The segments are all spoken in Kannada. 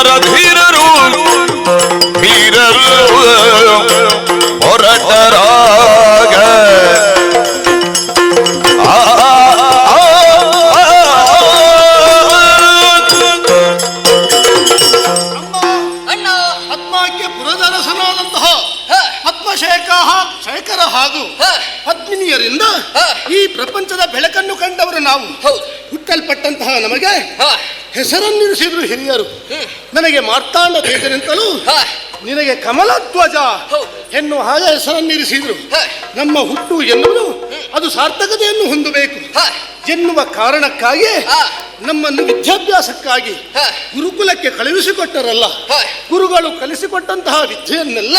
ಅಮರ ಧೀರರು ವೀರರು ಹೊರಟರಾಗ ಶೇಖರ ಹಾಗೂ ಪದ್ಮಿನಿಯರಿಂದ ಈ ಪ್ರಪಂಚದ ಬೆಳಕನ್ನು ಕಂಡವರು ನಾವು. ಹುಟ್ಟಲ್ಪಟ್ಟಂತಹ ನಮಗೆ ಹೆಸರನ್ನಿರಿಸಿದ್ರು ಹಿರಿಯರು. ನನಗೆ ಮಾರ್ತಾಂಡ ತೇಜನೆಂತಲೂ ನಿನಗೆ ಕಮಲಧ್ವಜ ಎನ್ನುವ ಹಾಗೆ ಹೆಸರನ್ನಿರಿಸಿದ್ರು. ನಮ್ಮ ಹುಟ್ಟು ಎನ್ನುವುದು ಅದು ಸಾರ್ಥಕತೆಯನ್ನು ಹೊಂದಬೇಕು ಎನ್ನುವ ಕಾರಣಕ್ಕಾಗಿ ನಮ್ಮನ್ನು ವಿದ್ಯಾಭ್ಯಾಸಕ್ಕಾಗಿ ಗುರುಕುಲಕ್ಕೆ ಕಳುಹಿಸಿಕೊಟ್ಟರಲ್ಲ. ಗುರುಗಳು ಕಲಿಸಿಕೊಟ್ಟಂತಹ ವಿದ್ಯೆಯನ್ನೆಲ್ಲ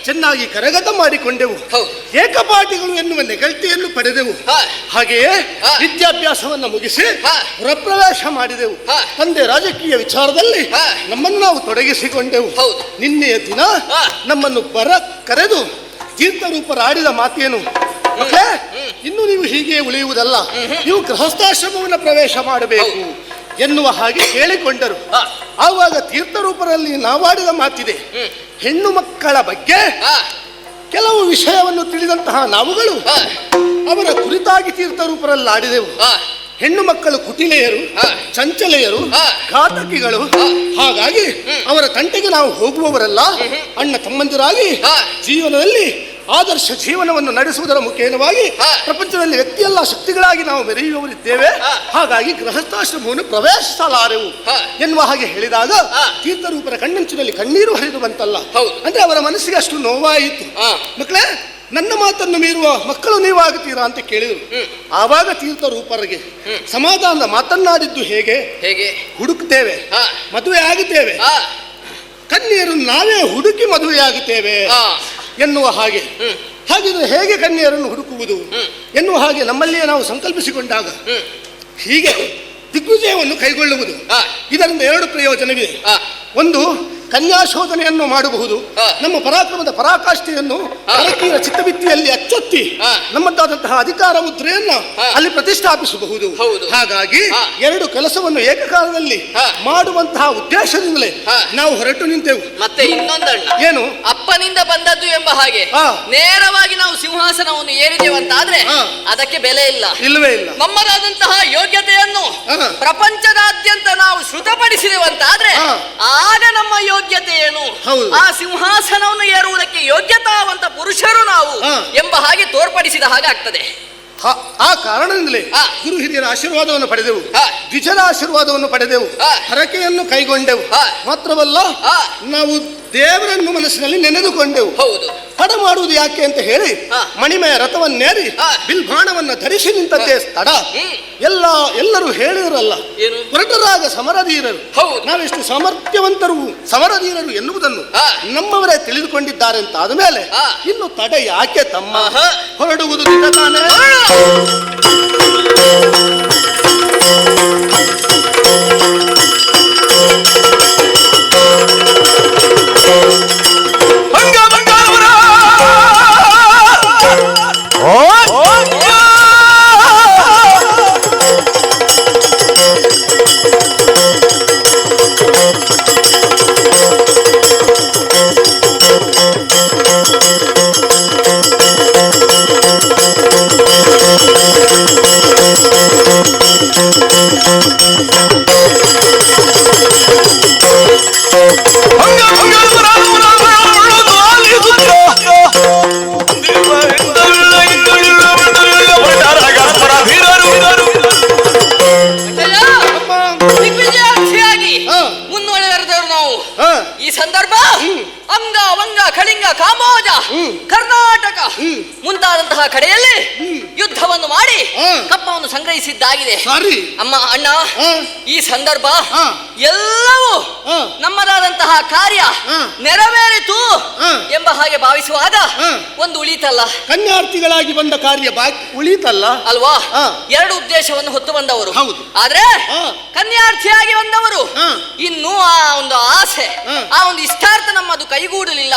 ಚೆನ್ನಾಗಿ ಕರಗತ ಮಾಡಿಕೊಂಡೆವು. ಏಕಪಾಠಿಗಳು ಎನ್ನುವ ನೆಗಳ್ತಿಯನ್ನು ಪಡೆದೆವು. ಹಾಗೆಯೇ ವಿದ್ಯಾಭ್ಯಾಸವನ್ನು ಮುಗಿಸಿ ಹೊರಪ್ರವೇಶ ಮಾಡಿದೆವು. ತಂದೆ ರಾಜಕೀಯ ವಿಚಾರದಲ್ಲಿ ನಮ್ಮನ್ನು ನಾವು ತೊಡಗಿಸಿಕೊಂಡೆವು. ನಿನ್ನೆಯ ದಿನ ನಮ್ಮನ್ನು ಕರೆದು ತೀರ್ಥರೂಪರಾಡಿದ ಮಾತೇನು, ಮಕ್ಕಳೇ, ಇನ್ನು ನೀವು ಹೀಗೆ ಉಳಿಯುವುದಲ್ಲ, ನೀವು ಗೃಹಸ್ಥಾಶ್ರಮವನ್ನು ಪ್ರವೇಶ ಮಾಡಬೇಕು ಎನ್ನುವ ಹಾಗೆ ಹೇಳಿಕೊಂಡರು. ಆವಾಗ ತೀರ್ಥರೂಪರಲ್ಲಿ ನಾವಾಡಿದ ಮಾತಿದೆ. ಹೆಣ್ಣು ಮಕ್ಕಳ ಬಗ್ಗೆ ಕೆಲವು ವಿಷಯವನ್ನು ತಿಳಿದಂತಹ ನಾವುಗಳು ಅವರ ಕುರಿತಾಗಿ ತೀರ್ಥರೂಪರಲ್ಲಿ ಆಡಿದೆವು. ಹೆಣ್ಣು ಮಕ್ಕಳು ಕುಟಿಲೆಯರು, ಚಂಚಲೆಯರು, ಘಾತಕಿಗಳು. ಹಾಗಾಗಿ ಅವರ ತಂಟೆಗೆ ನಾವು ಹೋಗುವವರಲ್ಲ. ಅಣ್ಣ ತಮ್ಮಂದಿರಾಗಿ ಜೀವನದಲ್ಲಿ ಆದರ್ಶ ಜೀವನವನ್ನು ನಡೆಸುವುದರ ಮುಖೇನವಾಗಿ ಪ್ರಪಂಚದಲ್ಲಿ ವ್ಯಕ್ತಿಯಲ್ಲ ಶಕ್ತಿಗಳಾಗಿ ನಾವು ಮೆರೆಯುವವರಿದ್ದೇವೆ. ಹಾಗಾಗಿ ಗೃಹಸ್ಥಾಶ್ರಮವನ್ನು ಪ್ರವೇಶಿಸಲಾರೆವು ಎನ್ನುವ ಹಾಗೆ ಹೇಳಿದಾಗ ತೀರ್ಥರೂಪರ ಕಣ್ಣಂಚಿನಲ್ಲಿ ಕಣ್ಣೀರು ಹರಿದು ಬಂತಲ್ಲ. ಅಂದ್ರೆ ಅವರ ಮನಸ್ಸಿಗೆ ಅಷ್ಟು ನೋವಾಯಿತು. ಮಕ್ಕಳೇ, ನನ್ನ ಮಾತನ್ನು ಮೀರುವ ಮಕ್ಕಳು ನೀವಾಗುತ್ತೀರಾ ಅಂತ ಕೇಳಿದರು. ಆವಾಗ ತೀರ್ಥರೂಪರಿಗೆ ಸಮಾಧಾನದ ಮಾತನ್ನಾಡಿದ್ದು ಹೇಗೆ ಹುಡುಕ್ತೇವೆ, ಮದುವೆ ಆಗುತ್ತೇವೆ, ಕನ್ಯೆಯರು ನಾವೇ ಹುಡುಕಿ ಮದುವೆಯಾಗುತ್ತೇವೆ ಎನ್ನುವ ಹಾಗೆ. ಹಾಗಿದ್ರೆ ಹೇಗೆ ಕನ್ಯೆಯರನ್ನು ಹುಡುಕುವುದು ಎನ್ನುವ ಹಾಗೆ ನಮ್ಮಲ್ಲಿಯೇ ನಾವು ಸಂಕಲ್ಪಿಸಿಕೊಂಡಾಗ ಹೀಗೆ ದಿಗ್ವಿಜಯವನ್ನು ಕೈಗೊಳ್ಳುವುದು. ಇದರಿಂದ ಎರಡು ಪ್ರಯೋಜನವಿದೆ. ಒಂದು, ಕನ್ಯಾಶೋಧನೆಯನ್ನು ಮಾಡಬಹುದು. ನಮ್ಮ ಪರಾಕ್ರಮದ ಪರಾಕಾಷ್ಠೆಯನ್ನು ಭಾರತೀಯ ಚಿತ್ತಭಿತ್ತಿಯಲ್ಲಿ ಅಚ್ಚೊತ್ತಿ ನಮ್ಮದಾದಂತಹ ಅಧಿಕಾರ ಮುದ್ರೆಯನ್ನು ಅಲ್ಲಿ ಪ್ರತಿಷ್ಠಾಪಿಸಬಹುದು. ಹಾಗಾಗಿ ಎರಡು ಕೆಲಸವನ್ನು ಏಕಕಾಲದಲ್ಲಿ ಮಾಡುವಂತಹ ಉದ್ದೇಶದಿಂದಲೇ ನಾವು ಹೊರಟು ನಿಂತೆವು. ಮತ್ತೆ ಇನ್ನೊಂದಣ್ಣ, ಏನು, ಅಪ್ಪನಿಂದ ಬಂದದ್ದು ಎಂಬ ಹಾಗೆ ನೇರವಾಗಿ ನಾವು ಸಿಂಹಾಸನವನ್ನು ಏರಿದೇವಂತಾದ್ರೆ ಅದಕ್ಕೆ ಬೆಲೆ ಇಲ್ಲ, ಇಲ್ಲವೇ ಇಲ್ಲ. ನಮ್ಮದಾದಂತಹ ಯೋಗ್ಯತೆಯನ್ನು ಪ್ರಪಂಚದಾದ್ಯಂತ ನಾವು ಶ್ರುತಪಡಿಸಿದೆವಂತಾದ್ರೆ ಆಗ ನಮ್ಮ ಯೋಗ್ಯತೆ ಏನು, ಆ ಸಿಂಹಾಸನವನ್ನು ಏರುವುದಕ್ಕೆ ಯೋಗ್ಯತಾವಂತ ಪುರುಷರು ನಾವು ಎಂಬ ಹಾಗೆ ತೋರ್ಪಡಿಸಿದ ಹಾಗೆ ಆಗ್ತದೆ. ಆ ಕಾರಣದಿಂದಲೇ ಗುರು ಹಿರಿಯರ ಆಶೀರ್ವಾದವನ್ನು ಪಡೆದೆವು, ದ್ವಿಜರ ಆಶೀರ್ವಾದವನ್ನು ಪಡೆದೆವು, ಹರಕೆಯನ್ನು ಕೈಗೊಂಡೆವು. ಮಾತ್ರವಲ್ಲ, ನಾವು ದೇವರನ್ನು ಮನಸ್ಸಿನಲ್ಲಿ ನೆನೆದುಕೊಂಡೆವು. ತಡ ಮಾಡುವುದು ಯಾಕೆ ಅಂತ ಹೇಳಿ ಮಣಿಮಯ ರಥವನ್ನೇರಿ ಬಿಲ್ಬಾಣವನ್ನು ಧರಿಸಿ ನಿಂತದ್ದೇ ತಡ. ಎಲ್ಲರೂ ಹೇಳಿದ್ರಲ್ಲ, ಹೊರಟರಾಗ ಸಮರಧೀರರು, ನಾವೆಷ್ಟು ಸಾಮರ್ಥ್ಯವಂತರು ಸಮರಧೀರರು ಎನ್ನುವುದನ್ನು ನಮ್ಮವರೇ ತಿಳಿದುಕೊಂಡಿದ್ದಾರೆ ಅಂತ ಆದಮೇಲೆ ಇನ್ನು ತಡ ಯಾಕೆ ತಮ್ಮ, ಹೊರಡುವುದು ದಿನ ತಾನೇ. ಈ ಸಂದರ್ಭ ಅಂಗ ವಂಗ ಕಳಿಂಗ ಕಾಂಬೋಜ ಕರ್ನಾಟಕ ಮುಂತಾದಂತಹ ಕಡೆಯಲ್ಲಿ ಯುದ್ಧವನ್ನು ಮಾಡಿ ಕಪ್ಪವನ್ನು ಸಂಗ್ರಹಿಸಿದ್ದಾಗಿದೆ. ಅಮ್ಮ ಅಣ್ಣ, ಈ ಸಂದರ್ಭ ಎಲ್ಲವೂ ನಮ್ಮದಾದಂತಹ ಕಾರ್ಯ ನೆರವೇರಿತು ಎಂಬ ಹಾಗೆ ಭಾವಿಸುವಾಗ ಒಂದು ಉಳಿತಲ್ಲ, ಕನ್ಯಾರ್ಥಿಗಳಾಗಿ ಬಂದ ಕಾರ್ಯ ಉಳಿತಲ್ಲ ಅಲ್ವಾ? ಎರಡು ಉದ್ದೇಶವನ್ನು ಹೊತ್ತು ಬಂದವರು. ಆದ್ರೆ ಕನ್ಯಾರ್ಥಿಯಾಗಿ ಬಂದವರು ಇನ್ನೂ ಆ ಒಂದು ಆಸೆ, ಆ ಒಂದು ಇಷ್ಟಾರ್ಥ ನಮ್ಮದು ಕೈಗೂಡಲಿಲ್ಲ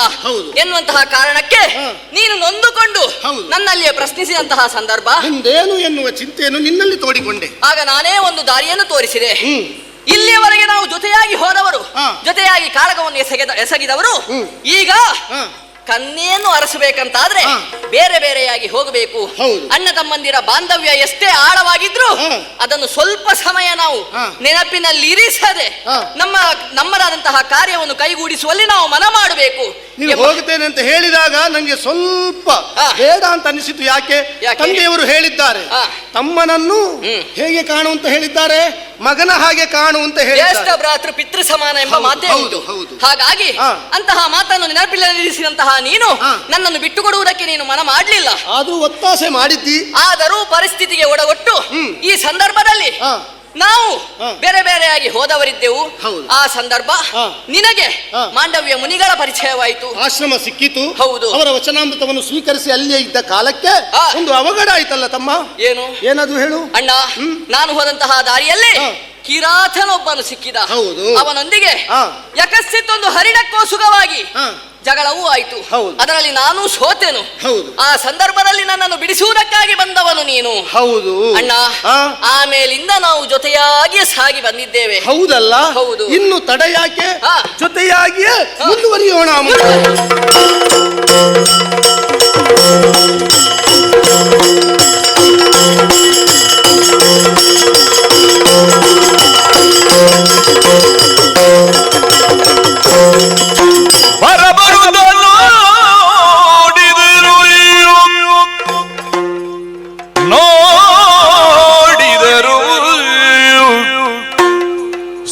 ಎನ್ನುವಂತಹ ಕಾರಣಕ್ಕೆ ನೀನು ನೊಂದುಕೊಂಡು ನನ್ನಲ್ಲಿಯೇ ಪ್ರಶ್ನಿಸಿದಂತಹ ಸಂದರ್ಭ, ಮುಂದೇನು ಎನ್ನುವ ಚಿಂತೆಯನ್ನು ನಿನ್ನಲ್ಲಿ ತೋಡಿಕೊಂಡೆ. ಆಗ ನಾನೇ ಒಂದು ದಾರಿಯನ್ನು ತೋರಿಸಿದೆ. ಇಲ್ಲಿಯವರೆಗೆ ನಾವು ಜೊತೆಯಾಗಿ ಹೋದವರು, ಜೊತೆಯಾಗಿ ಎಸಗಿದವರು ಈಗ ಕನ್ನೆಯನ್ನು ಅರಸಬೇಕಂತಾದ್ರೆ ಬೇರೆ ಬೇರೆಯಾಗಿ ಹೋಗಬೇಕು. ಅಣ್ಣ ತಮ್ಮಂದಿರ ಬಾಂಧವ್ಯ ಎಷ್ಟೇ ಆಳವಾಗಿದ್ರು ಅದನ್ನು ಸ್ವಲ್ಪ ಸಮಯ ನಾವು ನೆನಪಿನಲ್ಲಿ ಇರಿಸದೆ ನಮ್ಮದಾದಂತಹ ಕಾರ್ಯವನ್ನು ಕೈಗೂಡಿಸುವಲ್ಲಿ ನಾವು ಮನ ಮಾಡಬೇಕು. ನೀವು ಹೋಗುತ್ತೇನೆ ಅಂತ ಹೇಳಿದಾಗ ನಂಗೆ ಸ್ವಲ್ಪ ಬೇಡ ಅಂತ ಅನಿಸಿತು. ಯಾಕೆ? ತಂದೆಯವರು ಹೇಳಿದ್ದಾರೆ ತಮ್ಮನನ್ನು ಹೇಗೆ ಕಾಣು ಅಂತ ಹೇಳಿದ್ದಾರೆ, ಮಗನ ಹಾಗೆ ಕಾಣು ಅಂತ ಹೇಳಿದ್ದಾರೆ. ಭ್ರಾತೃ ಪಿತೃ ಸಮಾನ ಎಂಬ ಮಾತೇ ಉಂಟು. ಹಾಗಾಗಿ ಅಂತಹ ಮಾತನ್ನು ನೆನಪಿನಲ್ಲಿರಿಸಿದಂತಹ ನೀನು ನನ್ನನ್ನು ಬಿಟ್ಟುಕೊಡುವುದಕ್ಕೆ ನೀನು ಮನ ಮಾಡಲಿಲ್ಲ. ಆದ್ರೂ ಒತ್ತಾಸೆ ಮಾಡಿದ್ದಿ. ಆದರೂ ಪರಿಸ್ಥಿತಿಗೆ ಒಡಗೊಟ್ಟು ಈ ಸಂದರ್ಭದಲ್ಲಿ ನಾವು ಬೇರೆ ಬೇರೆಯಾಗಿ ಹೋದವರಿದ್ದೆವು. ಆ ಸಂದರ್ಭ ನಿನಗೆ ಮಾಂಡವ್ಯ ಮುನಿಗಳ ಪರಿಚಯವಾಯಿತು, ಆಶ್ರಮ ಸಿಕ್ಕಿತು. ಹೌದು, ಅವರ ವಚನಾಮೃತವನ್ನು ಸ್ವೀಕರಿಸಿ ಅಲ್ಲಿಯೇ ಇದ್ದ ಕಾಲಕ್ಕೆ ಒಂದು ಅವಘಡ ಆಯ್ತಲ್ಲ ತಮ್ಮ. ಏನದು ಹೇಳು ಅಣ್ಣ. ನಾನು ಹೋದಂತಹ ದಾರಿಯಲ್ಲಿ ಕಿರಾತನೊಬ್ಬನು ಸಿಕ್ಕಿದ. ಅವನೊಂದಿಗೆ ಯಕಸ್ಸಿತ್ತೊಂದು ಹರಿಣಕ್ಕೋಸುಗವಾಗಿ ಜಗಳವೂ ಆಯ್ತು. ಅದರಲ್ಲಿ ನಾನು ಸೋತೆನು. ಆ ಸಂದರ್ಭದಲ್ಲಿ ನನ್ನನ್ನು ಬಿಡಿಸುವುದಕ್ಕಾಗಿ ಬಂದವನು ನೀನು. ಹೌದು ಅಣ್ಣ. ಆಮೇಲಿಂದ ನಾವು ಜೊತೆಯಾಗಿಯೇ ಸಾಗಿ ಬಂದಿದ್ದೇವೆ. ಹೌದಲ್ಲ? ಹೌದು. ಇನ್ನು ತಡ ಯಾಕೆ? ಜೊತೆಯಾಗಿಯೇ ಮುಂದುವರಿಯೋಣ. ನೋಡಿದರು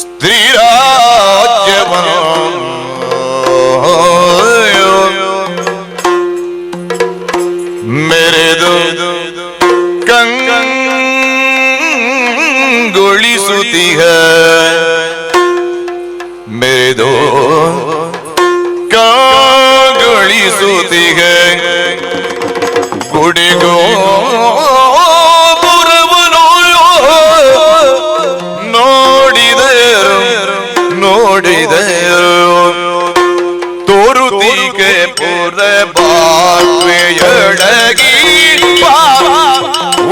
ಸ್ತ್ರೀರಾಜ್ಯವನ್ನು ಮೆರೆದು ಕಂಗೊಳಿಸುತ್ತಿಹ ಮೆರೆದು ಕಂಗೊಳಿಸುತ್ತಿಹ ಗುಡಿಗೋ ಪುರವನು ನೋಡಿದರು ತೋರುತ್ತಿಗೆ ಪುರ ಬಾಳ್ವೆಯೊಳಗಿ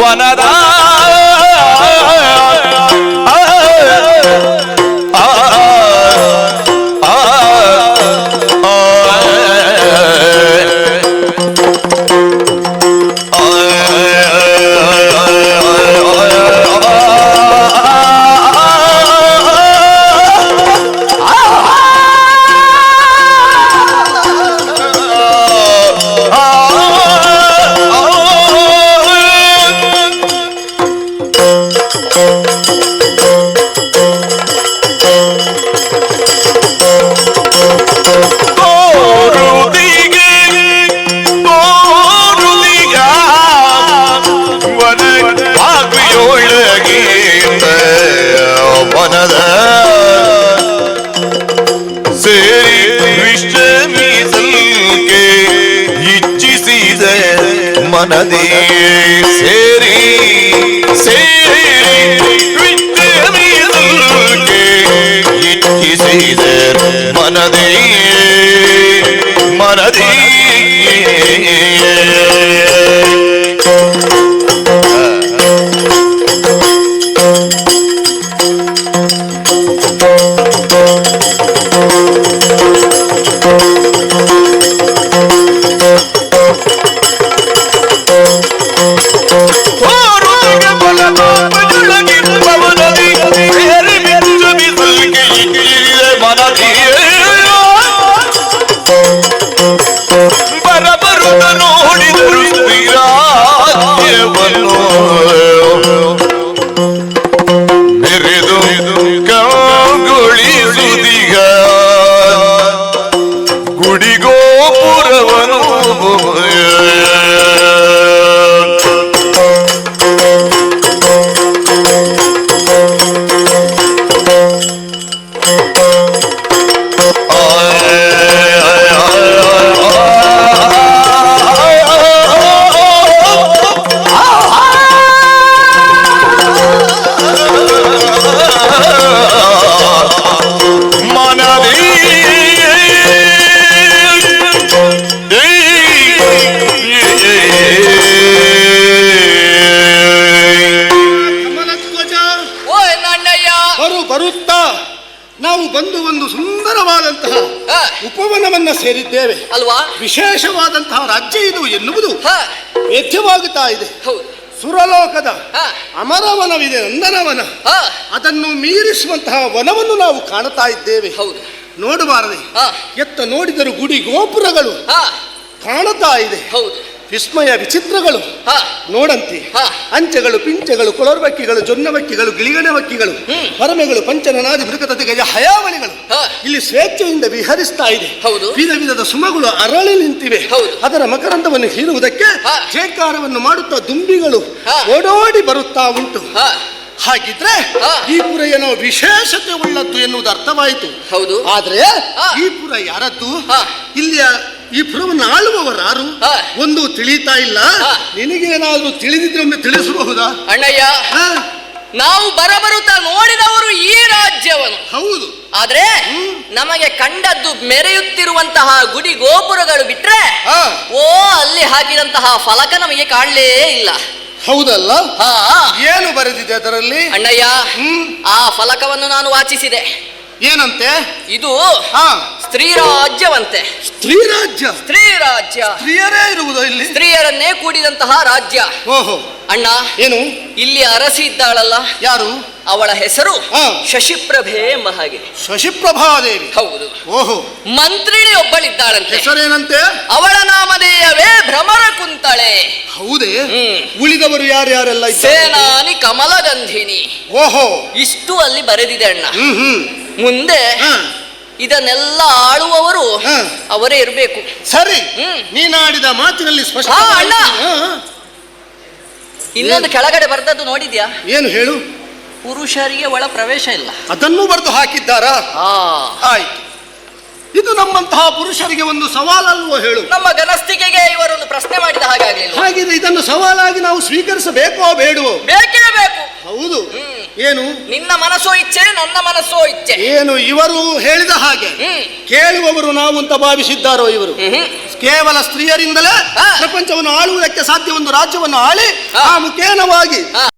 ವನದ ಮನದಿ ಸೇರಿ ವಿದ್ಯಮೀದಲ್ಗೆ ಇಚ್ಛಿಸಿದ ಮನದಿ ನೋಡಿದರು ಸ್ತ್ರೀರಾಜ್ಯವನ್ನು ಮೆರೆದು ಕಂಗೊಳಿಸುತ್ತೀಗ ಗುಡಿಗೋಪುರವನು ಬಂದು ಒಂದು ಸುಂದರವಾದಂತಹ ಹ. ಉಪವನವನ್ನ ಸೇರಿದ್ದೇವೆ ಅಲ್ವಾ? ವಿಶೇಷವಾದಂತಹ ರಾಜ್ಯ ಇದು ಎನ್ನುವುದು ಹ. ವೇದ್ಯವಾಗುತ್ತಾ ಇದೆ. ಹೌದು. ಸುರಲೋಕದ ಹ. ಅಮರವನವಿದೆ, ನಂದನವನ. ಹ. ಅದನ್ನು ಮೀರಿಸುವಂತಹ ವನವನ್ನು ನಾವು ಕಾಣುತ್ತಾ ಇದ್ದೇವೆ. ಹೌದು. ನೋಡಬಾರದೆ, ಹ. ಎತ್ತ ನೋಡಿದರೂ ಗುಡಿ ಗೋಪುರಗಳು ಹ. ಕಾಣುತ್ತಾ ಇದೆ. ಹೌದು. ವಿಸ್ಮಯ ವಿಚಿತ್ರಗಳು ಹ. ನೋಡಂತೆ. ಹ. ಅಂಚೆಗಳು, ಪಿಂಚೆಗಳು, ಕೊಳರ್ಬಕ್ಕಿಗಳು, ಜೊನ್ನವಕ್ಕಿಗಳು, ಗಿಳಿಗಣವಕ್ಕಿಗಳು, ಹೊರಮೆಗಳು, ಪಂಚನನಾದಿ ಮೃಗತತೆ ಗಜ ಹಯಾವಳಿಗಳು ಹ. ಇಲ್ಲಿ ಸ್ವೇಚ್ಛೆಯಿಂದ ವಿಹರಿಸ್ತಾ ಇದೆ. ಹೌದು. ವಿಧ ವಿಧದ ಸುಮಗಳು ಅರಳಿ ನಿಂತಿವೆ. ಹೌದು. ಅದರ ಮಕರಂದವನ್ನು ಹೀರುವುದಕ್ಕೆ ಹ. ಜೇಕಾರವನ್ನು ಮಾಡುತ್ತಾ ದುಂಬಿಗಳು ಹ. ಓಡೋಡಿ ಬರುತ್ತಾ ಉಂಟು. ಹ. ಹಾಗಿದ್ರೆ ಹ. ಈ ಪುರ ಏನೋ ವಿಶೇಷತೆ ಉಳ್ಳದ್ದು ಎನ್ನುವುದು ಅರ್ಥವಾಯಿತು. ಹೌದು. ಆದ್ರೆ ಹ. ಈ ಪುರ ಯಾರದ್ದು? ಹ. ಇಲ್ಲಿಯ ಈ ಪುರವನ್ನು ಆಳುವವರಾರು ಹ. ಒಂದು ತಿಳಿತಾ ಇಲ್ಲ. ಹ. ನಿನಗೇನಾದ್ರೂ ತಿಳಿದಿದ್ರೆ ಒಮ್ಮೆ ತಿಳಿಸಬಹುದಾ? ಅಣ್ಣಯ್ಯ, ಹ? ನಾವು ಬರಬರುತ್ತಾ ನೋಡಿದವರು ಈ ರಾಜ್ಯವನ್ನು. ಹೌದು. ಆದ್ರೆ ನಮಗೆ ಕಂಡದ್ದು ಮೆರೆಯುತ್ತಿರುವಂತಹ ಗುಡಿ ಗೋಪುರಗಳು ಬಿಟ್ರೆ ಹ. ಓ ಅಲ್ಲಿ ಹಾಕಿದಂತಹ ಫಲಕ ನಮಗೆ ಕಾಣಲೇ ಇಲ್ಲ. ಹೌದಲ್ಲ? ಹಾ. ಏನು ಬರೆದಿದೆ ಅದರಲ್ಲಿ? ಅಣ್ಣಯ್ಯ, ಹ್ಮ್. ಆ ಫಲಕವನ್ನು ನಾನು ವಾಚಿಸಿದೆ. ಏನಂತೆ? ಇದು ಹಾ, ಸ್ತ್ರೀ ರಾಜ್ಯವಂತೆ. ಸ್ತ್ರೀ ರಾಜ್ಯ. ಸ್ತ್ರೀ ರಾಜ್ಯ. ಸ್ತ್ರೀಯರೇ ಇರುವುದು ಇಲ್ಲಿ? ಸ್ತ್ರೀಯರನ್ನೇ ಕೂಡಿದಂತಹ ರಾಜ್ಯ. ಓಹೋ. ಅಣ್ಣ, ಏನು? ಇಲ್ಲಿ ಅರಸಿ ಇದ್ದಾಳಲ್ಲ, ಯಾರು? ಅವಳ ಹೆಸರು ಹಾ. ಶಶಿಪ್ರಭೆ ಎಂಬ ಹಾಗೆ. ಶಶಿಪ್ರಭಾದೇವಿ. ಹೌದು. ಓಹೋ. ಮಂತ್ರಿಣಿ ಒಬ್ಬಳಿದ್ದಾಳಂತೆ. ಹೆಸರೇನಂತೆ? ಅವಳ ನಾಮಧೇಯವೇ ಭ್ರಮರ ಕುಂತಳೆ. ಹೌದೇ? ಹ್ಮ್. ಉಳಿದವರು ಯಾರ್ಯಾರೆಲ್ಲ ಇದ್ದಾರೆ? ಸೇನಾನಿ ಕಮಲಗಂಧಿನಿ. ಓಹೋ. ಇಷ್ಟು ಅಲ್ಲಿ ಬರೆದಿದೆ ಅಣ್ಣ. ಹ್ಮ್ ಹ್ಮ್. ಮುಂದೆ ಹ. ಇದನ್ನೆಲ್ಲ ಆಳುವವರು ಹ. ಅವರೇ ಇರಬೇಕು. ಸರಿ. ಹ್ಮ್. ನೀನಾಡಿದ ಮಾತಿನಲ್ಲಿ ಸ್ಪಷ್ಟ. ಹಾ, ಅಣ್ಣ. ಇನ್ನೊಂದು ಕೆಳಗಡೆ ಬರೆದದ್ದು ನೋಡಿದ್ಯಾ? ಏನು ಹೇಳು? ಪುರುಷರಿಗೆ ಒಳ ಪ್ರವೇಶ ಇಲ್ಲ. ಅದನ್ನು ಬರೆದು ಹಾಕಿದ್ದಾರಾ? ಆಯ್ತು. ಇದು ನಮ್ಮಂತಹ ಪುರುಷರಿಗೆ ಒಂದು ಸವಾಲಲ್ವೋ ಹೇಳು? ನಮ್ಮ ಗನಸ್ತಿಕೆಗೆ ಇವರೊಂದು ಪ್ರಶ್ನೆ ಮಾಡಿದ ಹಾಗಾಗಲಿಲ್ಲ. ಹಾಗಿದ್ರೆ ಇದನ್ನು ಸವಾಲಾಗಿ ನಾವು ಸ್ವೀಕರಿಸಬೇಕೋ ಬೇಡವೋ? ಬೇಕೇ ಬೇಕು. ಹೌದು. ಹ್ಮ್. ಏನು? ನಿನ್ನ ಮನಸ್ಸೋ ಇಚ್ಛೆ, ನನ್ನ ಮನಸ್ಸೋ ಇಚ್ಛೆ. ಏನು ಇವರು ಹೇಳಿದ ಹಾಗೆ ಹ್ಮ್. ಕೇಳುವವರು ನಾವು ಅಂತ ಭಾವಿಸಿದ್ದಾರೋ ಇವರು? ಹ್ಮ್. ಕೇವಲ ಸ್ತ್ರೀಯರಿಂದಲೇ ಹಾ. ಪ್ರಪಂಚವನ್ನು ಆಳುವುದಕ್ಕೆ ಸಾಧ್ಯ, ಒಂದು ರಾಜ್ಯವನ್ನು ಆಳಿ ಹಾ. ಆ ಮುಖೇನವಾಗಿ ಹಾ.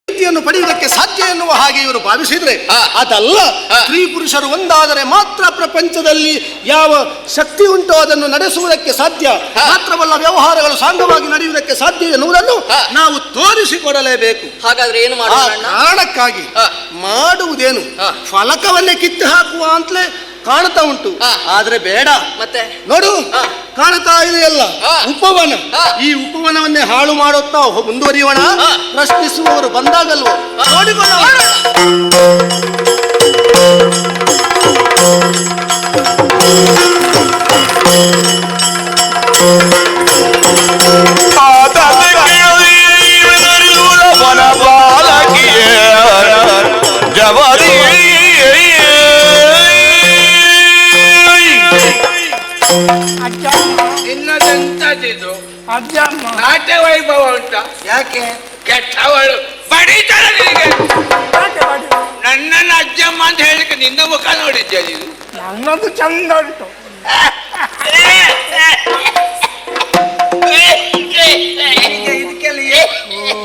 ಪ್ರೀತಿಯನ್ನು ಪಡೆಯುವುದಕ್ಕೆ ಸಾಧ್ಯ ಎನ್ನುವ ಹಾಗೆ ಇವರು ಭಾವಿಸಿದ್ರೆ ಹಾ. ಅದಲ್ಲ. ಹಾ. ಸ್ತ್ರೀ ಪುರುಷರು ಒಂದಾದರೆ ಮಾತ್ರ ಪ್ರಪಂಚದಲ್ಲಿ ಯಾವ ಶಕ್ತಿ ಉಂಟೋ ಅದನ್ನು ನಡೆಸುವುದಕ್ಕೆ ಸಾಧ್ಯ. ಹಾ. ಮಾತ್ರವಲ್ಲ, ವ್ಯವಹಾರಗಳು ಸಾಂಗವಾಗಿ ನಡೆಯುವುದಕ್ಕೆ ಸಾಧ್ಯ ಎನ್ನುವುದನ್ನು ಹಾ. ನಾವು ತೋರಿಸಿಕೊಡಲೇಬೇಕು. ಹಾಗಾದ್ರೆ ಏನು ಆ ಮಾಡೋಣ ಅಣ್ಣ? ಕಾರಣಕ್ಕಾಗಿ ಹಾ. ಮಾಡುವುದೇನು? ಹಾ. ಫಲಕವನ್ನೇ ಕಿತ್ತು ಹಾಕುವ ಅಂತಲೇ ಕಾಣ್ತಾ ಉಂಟು. ಹಾ. ಆದ್ರೆ ಬೇಡ. ಮತ್ತೆ ನೋಡು, ಹಾ. ಕಾಣ್ತಾ ಇದೆಯಲ್ಲ ಹಾ. ಉಪವನ. ಹಾ. ಈ ಉಪವನವನ್ನೇ ಹಾಳು ಮಾಡುತ್ತಾ ಮುಂದುವರಿಯೋಣ. ಹಾ. ಪ್ರಶ್ನಿಸುವವರು ಬಂದಾಗಲ್ವೋ ನೋಡಿಕೊಳ್ಳೋಣ. ಜವರಿ ಇನ್ನದೆಂತದಿದು ನಾಟ್ಯ ವೈಭವ ಉಂಟ? ಯಾಕೆ ಕೆಟ್ಟವಳು ಬಡೀತಾಳ ನಿನಗೆ. ನನ್ನನ್ನು ಅಜ್ಜಮ್ಮ ಅಂತ ಹೇಳಿಕ್ಕೆ ನಿನ್ನ ಮುಖ ನೋಡಿದ್ದೆ ನೀನು? ನನ್ನದು ಚಂದ ಉಂಟು. ಇದಕ್ಕೆಲ್ಲ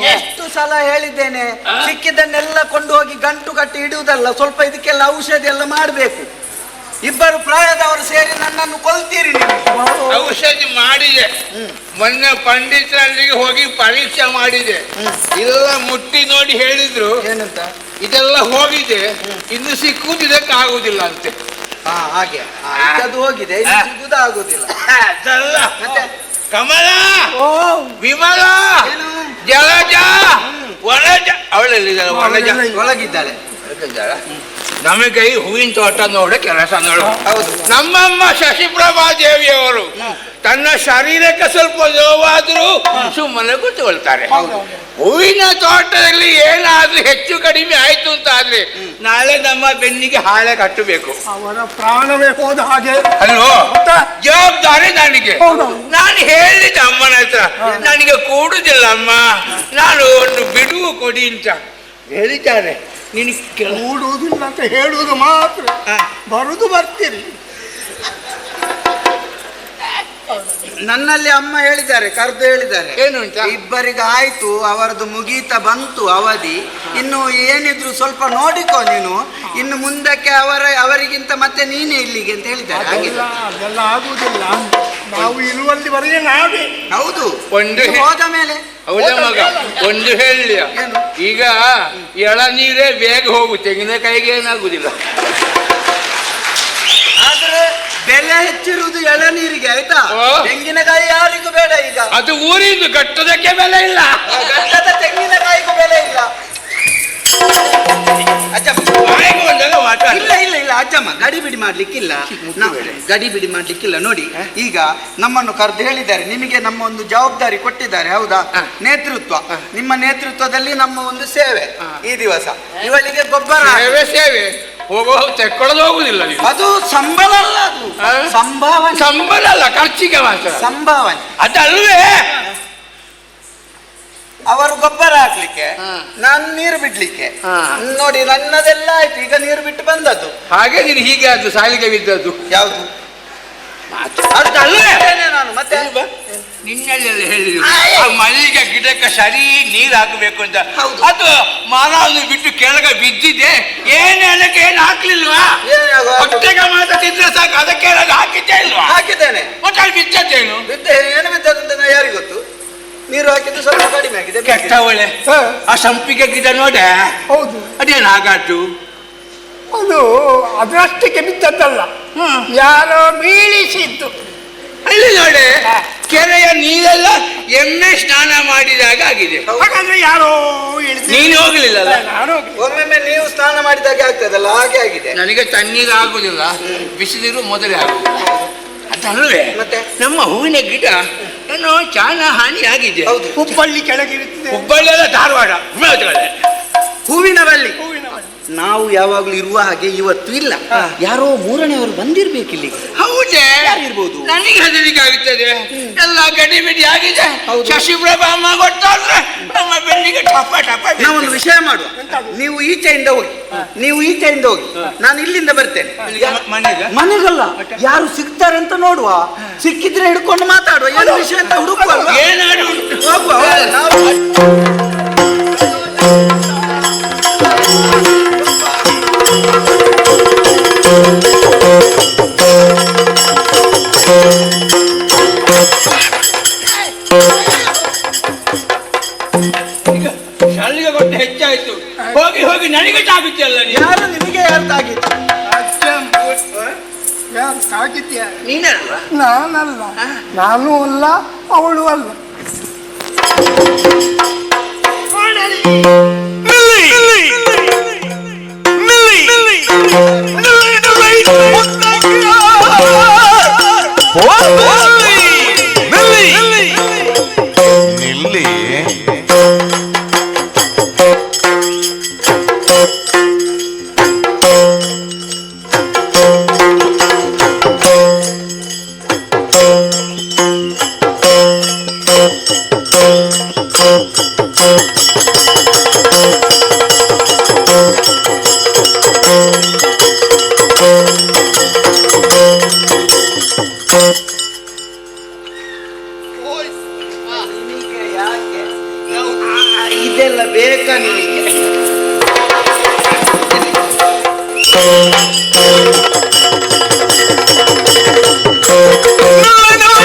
ಎಷ್ಟು ಸಲ ಹೇಳಿದ್ದೇನೆ, ಸಿಕ್ಕಿದ್ದನ್ನೆಲ್ಲ ಕೊಂಡು ಹೋಗಿ ಗಂಟು ಕಟ್ಟಿ ಇಡುವುದಲ್ಲ, ಸ್ವಲ್ಪ ಇದಕ್ಕೆಲ್ಲ ಔಷಧಿ ಎಲ್ಲ ಮಾಡಬೇಕು. ಇಬ್ಬರು ಪ್ರಾಯದವರು ಸೇರಿ ನನ್ನನ್ನು ಕೊಲ್ತೀರಿ ನೀವು. ಔಷಧಿ ಮಾಡಿದೆ. ಮೊನ್ನೆ ಪಂಡಿತರಲ್ಲಿಗೆ ಹೋಗಿ ಪರೀಕ್ಷೆ ಮಾಡಿದೆ. ಎಲ್ಲ ಮುಟ್ಟಿ ನೋಡಿ ಹೇಳಿದ್ರು ಏನಂತ? ಇದೆಲ್ಲ ಹೋಗಿದೆ, ಇನ್ನು ಸಿಕ್ಕುವುದಕ್ಕೆ ಆಗುದಿಲ್ಲ ಅಂತೆ. ಹಾ, ಹಾಗೆ ಅದು ಹೋಗಿದೆ, ಇದು ಸಿಗುವುದಾಗುದಿಲ್ಲ. ಅದಲ್ಲ ಮತ್ತೆ? ಕಮಲ, ಓ, ವಿಮಲ, ಏನು? ಜಲಜ, ವನಜ, ಅವಳೆಲ್ಲಿದ್ದಾಳೆ? ವನಜ ಒಳಗಿದ್ದಾಳೆ. ನಮಗೆ ಈ ಹೂವಿನ ತೋಟ ನೋಡ ಕೆಲಸ ನೋಡು. ಹೌದು. ನಮ್ಮಮ್ಮ ಶಶಿಪ್ರಭಾ ದೇವಿಯವರು ತನ್ನ ಶರೀರಕ್ಕೆ ಸ್ವಲ್ಪ ನೋವಾದ್ರೂ ಸುಮ್ಮನೆ ಕೂತ್ಕೊಳ್ತಾರೆ. ಹೂವಿನ ತೋಟದಲ್ಲಿ ಏನಾದ್ರೂ ಹೆಚ್ಚು ಕಡಿಮೆ ಆಯ್ತು ಅಂತ ಆದ್ರೆ ನಾಳೆ ನಮ್ಮ ಬೆನ್ನಿಗೆ ಹಾಳೆ ಕಟ್ಟಬೇಕು. ಅವರ ಪ್ರಾಣವೇ ಹೋದ ಹಾಗೆ ಅಲ್ವೋ? ಜವಾಬ್ದಾರಿ ನನಗೆ. ನಾನು ಹೇಳಿದ ಅಮ್ಮನ ಹತ್ರ, ನನಗೆ ಕೂಡುದಿಲ್ಲ ಅಮ್ಮ, ನಾನು ಒಂದು ಬಿಡುವು ಕೊಡಿ ಅಂತ ಹೇಳಿದ್ದಾರೆ. ನಿನಗೆ ಕೂಡುವುದಿಲ್ಲ ಅಂತ ಹೇಳುವುದು ಮಾತ್ರ, ಬರುದು ಬರ್ತೀರಿ. ನನ್ನಲ್ಲಿ ಅಮ್ಮ ಹೇಳಿದ್ದಾರೆ, ಕರೆದು ಹೇಳಿದ್ದಾರೆ. ಏನು ಅಂತ? ಇಬ್ಬರಿಗೆ ಆಯ್ತು, ಅವರದ್ದು ಮುಗೀತ ಬಂತು ಅವಧಿ, ಇನ್ನು ಏನಿದ್ರು ಸ್ವಲ್ಪ ನೋಡಿಕೋ ನೀನು, ಇನ್ನು ಮುಂದಕ್ಕೆ ಅವರಿಗಿಂತ ಮತ್ತೆ ನೀನೇ ಇಲ್ಲಿಗೆ ಅಂತ ಹೇಳಿದ್ದಾರೆ. ಹಾಗಿಲ್ಲ ಅದೆಲ್ಲ ಆಗುವುದಿಲ್ಲ, ನಾವು ಇರುವಲ್ಲಿವರೆಗೆ ನಾವೇ. ಹೌದು, ಒಂದು ಹೋದ ಮೇಲೆ ಹೌದಾ ಮಗ, ಒಂದು ಹೇಳಿ, ಈಗ ಎಳನೀರೇ ಬೇಗ ಹೋಗು, ತೆಂಗಿನಕಾಯಿಗೆ ಏನಾಗುದಿಲ್ಲ. ಆದ್ರೆ ಬೆಲೆ ಹೆಚ್ಚಿರುವುದು ಎಳನೀರಿಗೆ, ಆಯ್ತಾ? ಓ. ತೆಂಗಿನಕಾಯಿ ಯಾರಿಗೂ ಬೇಡ ಈಗ. ಅದು ಊರಿಂದು ಘಟ್ಟದಕ್ಕೆ ಬೆಲೆ ಇಲ್ಲ, ಗಟ್ಟದ ತೆಂಗಿನಕಾಯಿಗೂ ಬೆಲೆ ಇಲ್ಲ. ಅಜ್ಜಮ್ಮ ಇಲ್ಲ ಇಲ್ಲ ಇಲ್ಲ ಅಜ್ಜಮ್ಮ, ಗಡಿಬಿಡಿ ಮಾಡ್ಲಿಕ್ಕಿಲ್ಲ, ನಾವು ಗಡಿಬಿಡಿ ಮಾಡ್ಲಿಕ್ಕಿಲ್ಲ. ನೋಡಿ, ಈಗ ನಮ್ಮನ್ನು ಕರೆದು ಹೇಳಿದ್ದಾರೆ, ನಿಮಗೆ ನಮ್ಮ ಒಂದು ಜವಾಬ್ದಾರಿ ಕೊಟ್ಟಿದ್ದಾರೆ, ಹೌದಾ? ನೇತೃತ್ವ, ನಿಮ್ಮ ನೇತೃತ್ವದಲ್ಲಿ ನಮ್ಮ ಒಂದು ಸೇವೆ ಈ ದಿವಸ. ಇವಳಿಗೆ ಗೊಬ್ಬರ ಸೇವೆ ಹೋಗೋ ತೆಕ್ಕೊಳ್ಳೋದು ಹೋಗುದಿಲ್ಲ ನೀವು. ಅದು ಸಂಬಳ ಅಲ್ಲ, ಅದು ಸಂಭಾವನೆ. ಸಂಬಳ ಅಲ್ಲ, ಖರ್ಚಿಗೆ ಮಾತ್ರ ಸಂಭಾವನೆ. ಅದಲ್ವೇ ಅವರು ಗೊಬ್ಬರ ಹಾಕ್ಲಿಕ್ಕೆ, ನಾನು ನೀರು ಬಿಡ್ಲಿಕ್ಕೆ. ನೋಡಿ, ನನ್ನದೆಲ್ಲ ಆಯ್ತು, ಈಗ ನೀರು ಬಿಟ್ಟು ಬಂದದ್ದು. ಹಾಗೆ ನೀನು ಹೀಗೆ ಅದು ಸಾಲಿಗೆ ಬಿದ್ದದ್ದು. ಯಾವುದು? ನಾನು ಮತ್ತೆ ನಿನ್ನೆಲ್ಲ ಹೇಳಿದ್ರು ಆ ಮಲ್ಲಿಗೆ ಗಿಡಕ್ಕೆ ಸರಿ ನೀರು ಹಾಕಬೇಕು ಅಂತ. ಹೌದು. ಅದು ಮರವನ್ನು ಬಿಟ್ಟು ಕೆಳಗೆ ಬಿದ್ದಿದೆ, ಏನಕ್ಕೆ ಏನು ಹಾಕ್ಲಿಲ್ವಾ? ಹೊಟ್ಟೆಗೆ ಮಾತ್ರ ತಿಂದ್ರೆ ಸಾಕು, ಅದಕ್ಕೆ ಹಾಕಿದ್ದೇ ಇಲ್ವಾ? ಹಾಕಿದ್ದೇನೆ. ಮತ್ತೆ ಅಲ್ಲಿ ಬಿದ್ದದ್ದೇನು? ಬಿದ್ದೆ, ಏನು ಬಿದ್ದದಂತ ಯಾರಿಗೆ ಗೊತ್ತು? ನೀರು ಹಾಕಿದ್ದು ಸ್ವಲ್ಪ ಕಡಿಮೆ ಆಗಿದೆ. ಕೆಟ್ಟ ಒಳ್ಳೆ ಆ ಸಂಪಿಗೆ ಗಿಡ ನೋಡ, ಹೌದು, ಅದೇನು ಹಾಗಾಟು? ಅದು ಅದರಷ್ಟಕ್ಕೆ ಬಿದ್ದದ್ದಲ್ಲ, ಯಾರೋ ಬೀಳಿಸಿದ್ದು. ಅಲ್ಲಿ ನೋಡಿ, ಕೆರೆಯ ನೀರೆಲ್ಲ ಎಮ್ಮೆ ಸ್ನಾನ ಮಾಡಿದಾಗ ಆಗಿದೆ. ಹಾಗಾದ್ರೆ ಯಾರೋ ಇಳಿಸಿ. ನೀನು ಹೋಗ್ಲಿಲ್ಲಲ್ಲ? ನಾನು ಒಮ್ಮೊಮ್ಮೆ ನೀವು ಸ್ನಾನ ಮಾಡಿದಾಗೆ ಆಗ್ತದಲ್ಲ, ಹಾಗೆ ಆಗಿದೆ. ನನಗೆ ತಣ್ಣೀರು ಆಗುದಿಲ್ಲ, ಬಿಸಿನೀರು ಮೊದಲೇ ಆಗುದಿಲ್ಲ. ಅದಲ್ವೇ ಮತ್ತೆ ನಮ್ಮ ಹೂವಿನ ಗಿಡ ಏನೋ ಚಾನ ಹಾನಿ ಆಗಿದೆ. ಹುಬ್ಬಳ್ಳಿ ಕೆಳಗಿರುತ್ತದೆ. ಹುಬ್ಬಳ್ಳಿಯಲ್ಲ, ಧಾರವಾಡ ಹೂವಿನ ಬಳ್ಳಿ. ಹೂವಿನ ಬಳ್ಳಿ. ನಾವು ಯಾವಾಗ್ಲೂ ಇರುವ ಹಾಗೆ ಇವತ್ತು ಇಲ್ಲ, ಯಾರೋ ಮೂರನೆಯವರು ಬಂದಿರ್ಬೇಕು ಇಲ್ಲಿಗೆ. ಹೌದೇ? ಯಾರಿರ್ಬೋದು? ನನಗೆ ಹೆದರಿಕೆ ಆಗುತ್ತದೆ, ಎಲ್ಲ ಗಡಿಬಿಡಿ ಆಗಿದೆ. ಶಶಿಪ್ರಭಾ ಅಮ್ಮ ಗೊತ್ತಾದ್ರೆ ನಮ್ಮ ಬೆನ್ನಿಗೆ ಟಪ ಟಪ. ನಾವೊಂದು ವಿಷಯ ಮಾಡುವ, ನೀವು ಈಚೆಯಿಂದ ಹೋಗಿ, ನೀವು ಈಚೆಯಿಂದ ಹೋಗಿ, ನಾನು ಇಲ್ಲಿಂದ ಬರ್ತೇನೆ. ಮನೆಗೆ ಮನೆಗಲ್ಲ, ಯಾರು ಸಿಗ್ತಾರೆ ಅಂತ ನೋಡುವ, ಸಿಕ್ಕಿದ್ರೆ ಹಿಡ್ಕೊಂಡು ಮಾತಾಡುವ, ಏನು ವಿಷಯ ಅಂತ ಹುಡುಕುವ. ಏನಾದ್ರು ಹೋಗುವ, ನಾವು ಶಾಲೆಗೆ ಕೊಟ್ಟು ಹೆಚ್ಚಾಯ್ತು, ಹೋಗಿ ಹೋಗಿ ನನಗೆ ತಾಗುತ್ತಲ್ಲ. ಯಾರು ನಿಮಗೆ ಅರ್ಥ ಆಗಿತ್ತು? ಯಾರು ತಾಗಿದ್ಯಾ? ನೀನಲ್ವಾ? ನಾನಲ್ಲ, ನಾನು ಅಲ್ಲ, ಅವಳು ಅಲ್ಲ. ನಿಲ್ಲಿ. ಇದೆಲ್ಲ ಬೇಕಾ ನಿನಗೆ?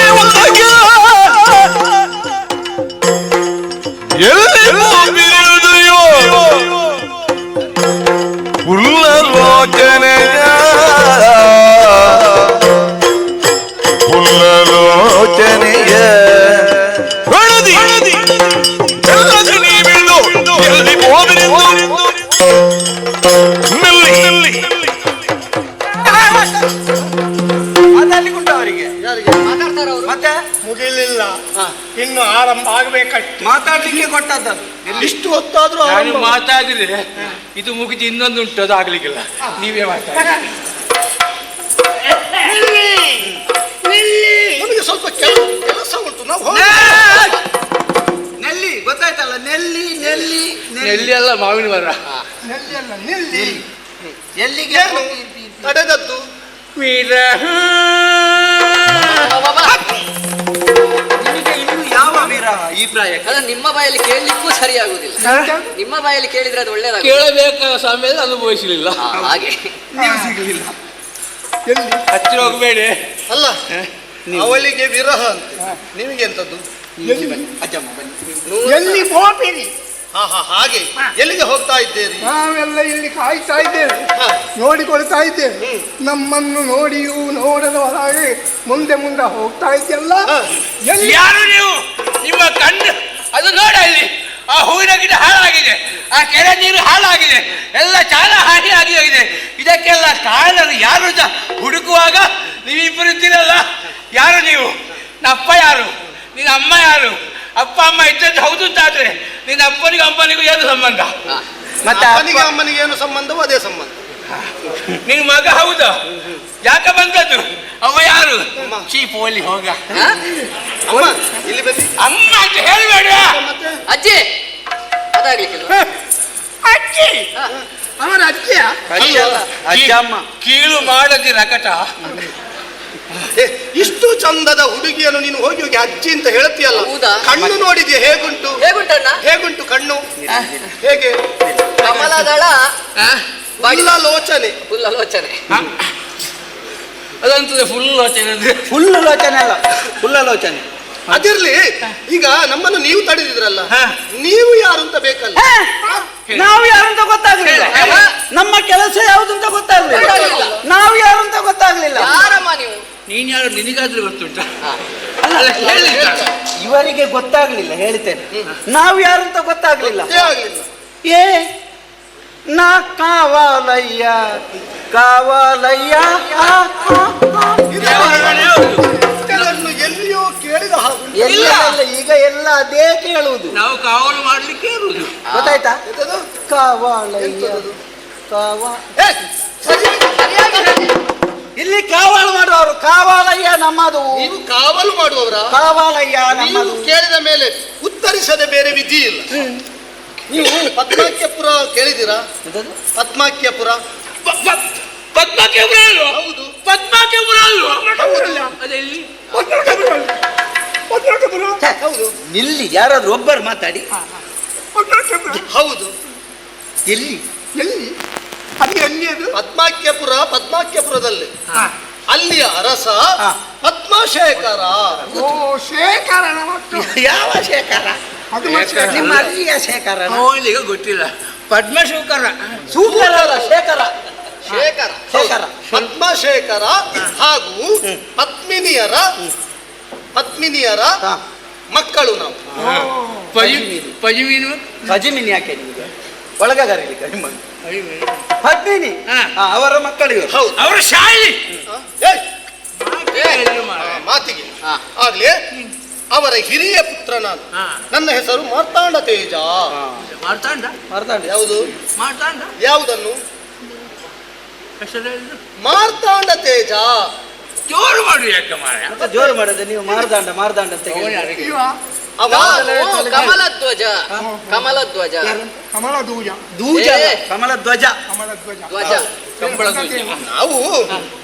ಪುಲ್ಲಲೋಚನೆಯ ಪುಲ್ಲಲೋಚನೆಯ ಹಳದಿ ಎಲ್ಲದ ನೀ ಬೀಳು ಎಲ್ಲಿ ಹೋದರೆಂದು ನಲ್ಲಿ ಮಾತಾಡ್ಲಿಕ್ಕುಂಟು ಅವರಿಗೆ? ಮಾತಾಡ್ತಾರ ಅವರು. ಮತ್ತೆ ಮುಗಿಲಿಲ್ಲ, ಇನ್ನು ಆರಂಭ ಆಗ್ಬೇಕಷ್ಟೆ. ಮಾತಾಡ್ಲಿಕ್ಕೆ ಕೊಟ್ಟದ್ದು ಇಷ್ಟು ಹೊತ್ತಾದ್ರೂ ನಾನು ಆರಂಭ. ಮಾತಾಡಿದ್ರೆ ಇದು ಮುಗಿದು ಇನ್ನೊಂದು ಉಂಟು, ಅದು ಆಗ್ಲಿಕ್ಕಿಲ್ಲ. ನೀವೇ ಮಾತಾಡಿ. ನಮಗೆ ಸ್ವಲ್ಪ ಕೆಲಸ ಉಂಟು, ನಾವು ಹೋಗಿ. ನೆಲ್ಲಿ ಗೊತ್ತಾಯ್ತಲ್ಲ, ನೆಲ್ಲಿ ನೆಲ್ಲಿ ಎಲ್ಲಿ ಅಲ್ಲ ಮಾವಿನ ಮರ. ನೆಲ್ಲಿ ಅಲ್ಲ, ನೆಲ್ಲಿ. ಎಲ್ಲಿಗೆ ತಡೆದದ್ದು ವಿರಹ ವಿರಹ ಈ ಪ್ರಾಯಕ್ಕೆ. ಅದನ್ನ ನಿಮ್ಮ ಬಾಯಲ್ಲಿ ಕೇಳಲಿಕ್ಕೂ ಸರಿಯಾಗುದಿಲ್ಲ. ನಿಮ್ಮ ಬಾಯಲ್ಲಿ ಕೇಳಿದ್ರೆ ಅದು ಒಳ್ಳೇದಾಗ ಕೇಳಬೇಕಾದ ಸಮಯದಲ್ಲಿ ಅನುಭವಿಸಲಿಲ್ಲ. ಹಾಗೆ ನೀವು ಸಿಗ್ಲಿಲ್ಲ. ಹತ್ತಿರ ಹೋಗಬೇಡಿ. ಅಲ್ಲ, ಅವಳಿಗೆ ವಿರಹ ಅಂತ, ನಿಮಗೆ ಎಂತದ್ದು? ಅಜ್ಜಮ್ಮ ಬನ್ನಿ. ಎಲ್ಲಿ ಹೋಗ್ತೀರಿ? ಹಾ ಹಾ, ಹಾಗೆ ಎಲ್ಲಿಗೆ ಹೋಗ್ತಾ ಇದ್ದೀರಿ? ನಾವೆಲ್ಲ ಇಲ್ಲಿ ಕಾಯ್ತಾ ಇದ್ದೇವೆ, ನೋಡಿಕೊಳ್ತಾ ಇದ್ದೇವೆ. ನಮ್ಮನ್ನು ನೋಡಿಯೂ ನೋಡದ ಹಾಗೆ ಮುಂದೆ ಮುಂದೆ ಹೋಗ್ತಾ ಇದೆಯಲ್ಲ. ಎಲ್ಲಿ? ಯಾರು ನೀವು? ನಿಮ್ಮ ಕಣ್ಣು ಅದು ನೋಡ, ಇಲ್ಲಿ ಆ ಹೂವಿನ ಗಿಡ ಹಾಳಾಗಿದೆ, ಆ ಕೆರೆ ನೀರು ಹಾಳಾಗಿದೆ, ಎಲ್ಲ ಚಾಲ ಹಾನಿ ಆಗಿದೆ. ಇದಕ್ಕೆಲ್ಲ ಕಾರಣರು ಯಾರು ಅಂತ ಹುಡುಕುವಾಗ ನೀವಿಬ್ಬರು ಇದ್ದೀರಲ್ಲ. ಯಾರು ನೀವು? ನಪ್ಪ ಯಾರು? ನಿನ್ನ ಅಮ್ಮ ಯಾರು? ಅಪ್ಪ ಅಮ್ಮ ಇದ್ದದ್ದು ಹೌದು ಅಂತಾದ್ರೆ ನಿನ್ನ ಅಪ್ಪನಿಗೂ ಅಮ್ಮನಿಗೂ ಏನು ಸಂಬಂಧ? ಮತ್ತೆ ಅಪ್ಪನಿಗೆ ಅಮ್ಮನಿಗೆ ಏನು ಸಂಬಂಧವೋ ಅದೇ ಸಂಬಂಧ. ನಿನ್ ಮಗ ಹೌದಾ? ಯಾಕೆ ಬಂದದ್ದು? ಅವ ಯಾರು? ಚೀಪೋಲಿ ಹೋಗ. ಅಮ್ಮ ಇಲ್ಲಿ ಬನ್ನಿ. ಅಮ್ಮ ಅಂತ ಹೇಳ್ಬೇಡ. ಮತ್ತೆ ಅಜ್ಜಿ ಅದಾಗ್ಲಿಕ್ಕಿಲ್ಲ. ಅಜ್ಜಿ ಅವರ ಅಜ್ಜಿಯ ಅಜ್ಜಮ್ಮ ಕೀಳು ಮಾಡದಿ ರಕಟ. ಏ, ಇಷ್ಟು ಚಂದದ ಹುಡುಗಿಯನ್ನು ನೀನು ಹೋಗಿ ಹೋಗಿ ಅಜ್ಜಿ ಅಂತ ಹೇಳ್ತೀಯಲ್ಲ. ಹೌದಾ? ಕಣ್ಣು ನೋಡಿದ್ಯಾ? ಹೇಗುಂಟು? ಹೇಗುಂಟಣ್ಣ? ಹೇಗುಂಟು ಕಣ್ಣು? ಹೇಗೆ? ಕಮಲದಳ ಲೋಚನೆ. ಫುಲ್ ಆಲೋಚನೆ. ಅದಂತದೆ ಫುಲ್ ಫುಲ್ ಲೋಚನೆ ಅಲ್ಲ, ಫುಲ್ ಲೋಚನೆ. ಅದಿರ್ಲಿ, ಈಗ ನಮ್ಮನ್ನು ನೀವು ತಡೆದಿದ್ರಲ್ಲ, ಹಾ. ನೀವು ಯಾರು ಅಂತ ಬೇಕಲ್ಲ? ನಾವು ಯಾರು ಅಂತ ಗೊತ್ತಾಗ್ಲಿಲ್ಲ. ನಮ್ಮ ಕೆಲಸ ಯಾವುದು ಅಂತ ಗೊತ್ತಾಗ್ಲಿಲ್ಲ. ನಾವು ಯಾರು ಅಂತ ಗೊತ್ತಾಗ್ಲಿಲ್ಲ. ಯಾರಮ್ಮ ನೀವು? ನೀನ್ ಯಾರು ನಿನಗಾದ್ರೂ ಗೊತ್ತುಂಟ? ಅಲ್ಲ ಹೇಳಿಲ್ಲ. ಇವರಿಗೆ ಗೊತ್ತಾಗ್ಲಿಲ್ಲ, ಹೇಳ್ತೇನೆ. ನಾವು ಯಾರು ಅಂತ ಗೊತ್ತಾಗ್ಲಿಲ್ಲ. ಗೊತ್ತೇ ಆಗ್ಲಿಲ್ಲ. ಏ ನಾ ಕಾವಾಲಯ್ಯ ಕಾವಾಲಯ್ಯ. ಇದನ್ನು ಎಲ್ಲಿಯೋ ಕೇಳಿದ ಹಾಗೂ ಎಲ್ಲ ಈಗ ಎಲ್ಲ ಅದೇ ಕೇಳುವುದು. ನಾವು ಕಾವಲು ಮಾಡ್ಲಿಕ್ಕೆ ಇರುವುದು. ಗೊತ್ತಾಯ್ತಾ? ಎಂತದು? ಕಾವಾಲಯ್ಯ ಕಾವಾ. ಏ, ಸರಿಯಾಗಿ ಹೇಳಿ. ಇಲ್ಲಿ ಕಾವಾಲು ಮಾಡುವವರು. ಕಾವಾಲಯ್ಯ ನಮ್ಮದು. ನೀವು ಕಾವಲು ಮಾಡುವವರ? ಕಾವಾಲಯ್ಯ ನೀವು ನಮ್ಮದು. ಕೇಳಿದ ಮೇಲೆ ಉತ್ತರಿಸದೆ ಬೇರೆ ವಿಧಿ ಇಲ್ಲ. ನೀವು ಪದ್ಮಾಕ್ಯಪುರ ಕೇಳಿದ್ದೀರಾ? ಎಂತದು? ಪದ್ಮಾಕ್ಯಪುರ. ಪದ್ಮಕ್ಕೆ ಅಲ್ವಾ? ಹೌದು. ಪದ್ಮಕ್ಕೆ ಅಲ್ವಾ? ಅದೆಲ್ಲಿ? ಹೌದು ನಿಲ್ಲಿ, ಯಾರಾದ್ರೂ ಒಬ್ಬರು ಮಾತಾಡಿ. ಹೌದು. ಎಲ್ಲಿ? ಎಲ್ಲಿ? ಅದು ಎಲ್ಲಿ? ಅದು ಪದ್ಮಾಕ್ಯಪುರ, ಪದ್ಮಾಕ್ಯಪುರದಲ್ಲಿ ಅಲ್ಲಿಯ ಅರಸ ಪದ್ಮಶೇಖರ. ಓ, ಶೇಖರನ ಮಕ್ಕಳು. ಯಾವ ಶೇಖರ? ಅದು ಮತ್ತೆ ನಿಮ್ಮ ಅಲ್ಲಿಯ ಶೇಖರ? ಅವನಿಗ ಗೊತ್ತಿಲ್ಲ. ಪದ್ಮಶೇಖರ. ಸೂಕರ ಅಲ್ಲ, ಶೇಖರ. ಶೇಖರ. ಶೇಖರ. ಪದ್ಮಶೇಖರ ಹಾಗೂ ಪದ್ಮಿನಿಯರ ಮಕ್ಕಳು ನಾವು. ಪಜಿಮೀನು ಪಜಿಮಿನಿ ಯಾಕೆ ನಿಮಗೆ? ಒಳಗರಿಲಿಕ್ಕೆ ನಿಮ್ಮನ್ನು ಪದ್ಮಿನಿ. ಹಾ. ಅವರ ಮಕ್ಕಳು ಇವರು. ಹೌದು. ಅವರ ಶಾಲೆ ಮಾತಿಗೆ ಆಗ್ಲಿ ಅವರ ಹಿರಿಯ ಪುತ್ರ ನಾನು. ನನ್ನ ಹೆಸರು ಮಾರ್ತಾಂಡ ತೇಜ. ಮಾಡ್ತಾಂಡ ಮಾರ್ತಾಂಡ. ಯಾವುದು? ಮಾಡ್ತಾಂಡ ಯಾವುದನ್ನು? ಹೆಸರು ಮಾರ್ತಾಂಡ ತೇಜ. ಜೋರು ಮಾಡಿ ಯಾಕೆ ಮಾರ? ಮತ್ತೆ ಜೋರು ಮಾಡೋದು ನೀವು. ಮಾರ್ದಾಂಡ ಮಾರ್ದಾಂಡ ಅಂತ ಹೇಳಿ. ಇವ ಅವ ಕಮಲಧ್ವಜ. ಕಮಲಧ್ವಜ. ಕಮಲ ದೂಜ, ದೂಜ ಅಲ್ಲ, ಕಮಲ ಧ್ವಜ. ಕಮಲ ಧ್ವಜ. ಧ್ವಜ. ನಾವು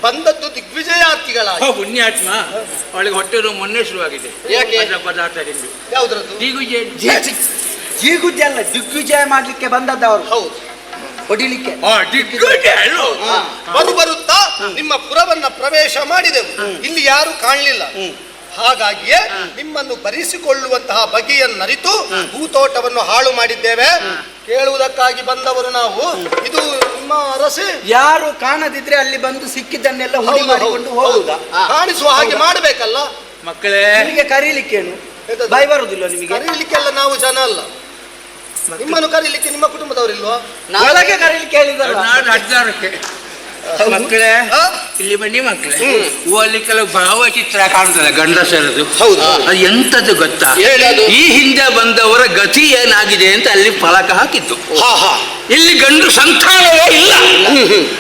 ಬಂದದ್ದು ದಿಗ್ವಿಜಯಾರ್ಥಿಗಳಾಗಿ. ಪುಣ್ಯಾತ್ಮ, ಅವಳಿಗೆ ಹೊಟ್ಟೆ ನೋವು ಮೊನ್ನೆ ಶುರುವಾಗಿದೆ. ಯಾಕೆ? ಅದರ ಪದಾರ್ಥ ತಿಂದು ಯಾವುದ್ರದ್ದು? ಜೀಗುಜ್ಜೆ ಅಲ್ಲ, ದಿಗ್ವಿಜಯ ಮಾಡ್ಲಿಕ್ಕೆ ಬಂದದ್ದು ಅವರು. ಹೌದು. ಹೊಡಿಲಿಕ್ಕೆ. ಬರುತ್ತಾ ನಿಮ್ಮ ಪುರವನ್ನ ಪ್ರವೇಶ ಮಾಡಿದೆವು. ಇಲ್ಲಿ ಯಾರು ಕಾಣಲಿಲ್ಲ. ಹಾಗಾಗಿಯೇ ನಿಮ್ಮನ್ನು ಬರಿಸಿಕೊಳ್ಳುವಂತಹ ಬಗೆಯನ್ನರಿತು ಹೂತೋಟವನ್ನು ಹಾಳು ಮಾಡಿದ್ದೇವೆ. ಕೇಳುವುದಕ್ಕಾಗಿ ಬಂದವರು ನಾವು. ಇದು ನಿಮ್ಮ ಅರಸೆ. ಯಾರು ಕಾಣದಿದ್ರೆ ಅಲ್ಲಿ ಬಂದು ಸಿಕ್ಕಿದ್ದನ್ನೆಲ್ಲ ಹುಡಿ ಮಾಡಿಕೊಂಡು ಹೋಗುದಾ? ಕಾಣಿಸುವ ಹಾಗೆ ಮಾಡಬೇಕಲ್ಲ ಮಕ್ಕಳೇ. ನಿಮಗೆ ಕರೀಲಿಕ್ಕೇನು ಬೈ ಬರುದಿಲ್ಲ ನಿಮಗೆ? ಕರೀಲಿಕ್ಕೆಲ್ಲ ನಾವು ಜನ ಅಲ್ಲ. ನಿಮ್ಮನ್ನು ಕರೀಲಿಕ್ಕೆ ನಿಮ್ಮ ಕುಟುಂಬದವರಿಲ್ವಾ? ಒಳಗೆ ಕರೀಲಿಕ್ಕೆ ಹೇಳಿದಲ್ಲ. ನಾಡು 16ಕ್ಕೆ. ಮಕ್ಕಳೇ, ಇಲ್ಲಿ ಬನ್ನಿ ಮಕ್ಕಳೇ. ಅಲ್ಲಿ ಕೆಲವು ಭಾವಚಿತ್ರ ಕಾಣ್ತದೆ ಗಂಡಸರದು. ಹೌದು. ಅದು ಎಂತದ್ದು ಗೊತ್ತಾ? ಹೇಳೋದು. ಈ ಹಿಂದೆ ಬಂದವರ ಗತಿ ಏನಾಗಿದೆ ಅಂತ ಅಲ್ಲಿ ಫಲಕ ಹಾಕಿತ್ತು. ಇಲ್ಲಿ ಗಂಡು ಸಂತಾನವೇ ಇಲ್ಲ.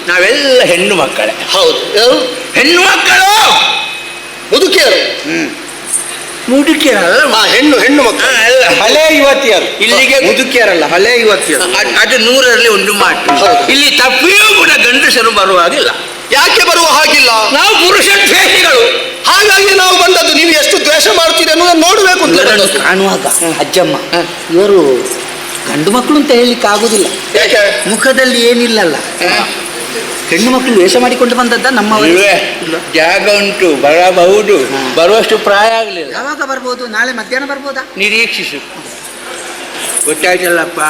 ನಾವೆಲ್ಲ ಹೆಣ್ಣು ಮಕ್ಕಳೇ. ಹೌದು. ಹೆಣ್ಣು ಮಕ್ಕಳು ಮುದುಕಿಯರು. ಮುದುಕಿಯರಲ್ಲ, ಹೆಣ್ಣು ಮಕ್ಕಳು. ಹಳೆ ಯುವತಿಯರು. ಇಲ್ಲಿಗೆ ಮುದುಕಿಯರಲ್ಲ, ಹಳೆ ಯುವತಿಯರು. ಅದು 100ರಲ್ಲಿ 1 ಮಾತು. ಇಲ್ಲಿ ತಪ್ಪಿಯೂ ಕೂಡ ಗಂಡಸರು ಬರುವಾಗಿಲ್ಲ. ಯಾಕೆ ಬರುವ ಹಾಗಿಲ್ಲ? ನಾವು ಪುರುಷ ದ್ವೇಷಿಗಳು. ಹಾಗಾಗಿ ನಾವು ಬಂದದ್ದು. ನೀವು ಎಷ್ಟು ದ್ವೇಷ ಮಾಡ್ತೀರಿ ಅನ್ನೋದನ್ನು ನೋಡಬೇಕು ಅಂತ ಬಂದದ್ದು. ಕಾಣುವಾಗ ಅಜ್ಜಮ್ಮ ಇವರು ಗಂಡು ಮಕ್ಕಳು ಅಂತ ಹೇಳಲಿಕ್ಕೆ ಆಗುದಿಲ್ಲ, ಯಾಕೆ? ಮುಖದಲ್ಲಿ ಏನಿಲ್ಲಲ್ಲ. ಹೆಣ್ಣು ಮಕ್ಕಳು ವೇಷ ಮಾಡಿಕೊಂಡು ಬಂದದ್ದ ನಮ್ಮ ಇಲ್ವೇ? ಜಾಗ ಉಂಟು, ಬರಬಹುದು, ಬರುವಷ್ಟು ಪ್ರಾಯ ಆಗಲಿಲ್ಲ. ಯಾವಾಗ ಬರ್ಬೋದು? ನಾಳೆ ಮಧ್ಯಾಹ್ನ ಬರ್ಬೋದಾ? ನಿರೀಕ್ಷಿಸು. ಗೊತ್ತಾಯ್ತಲ್ಲಪ್ಪ,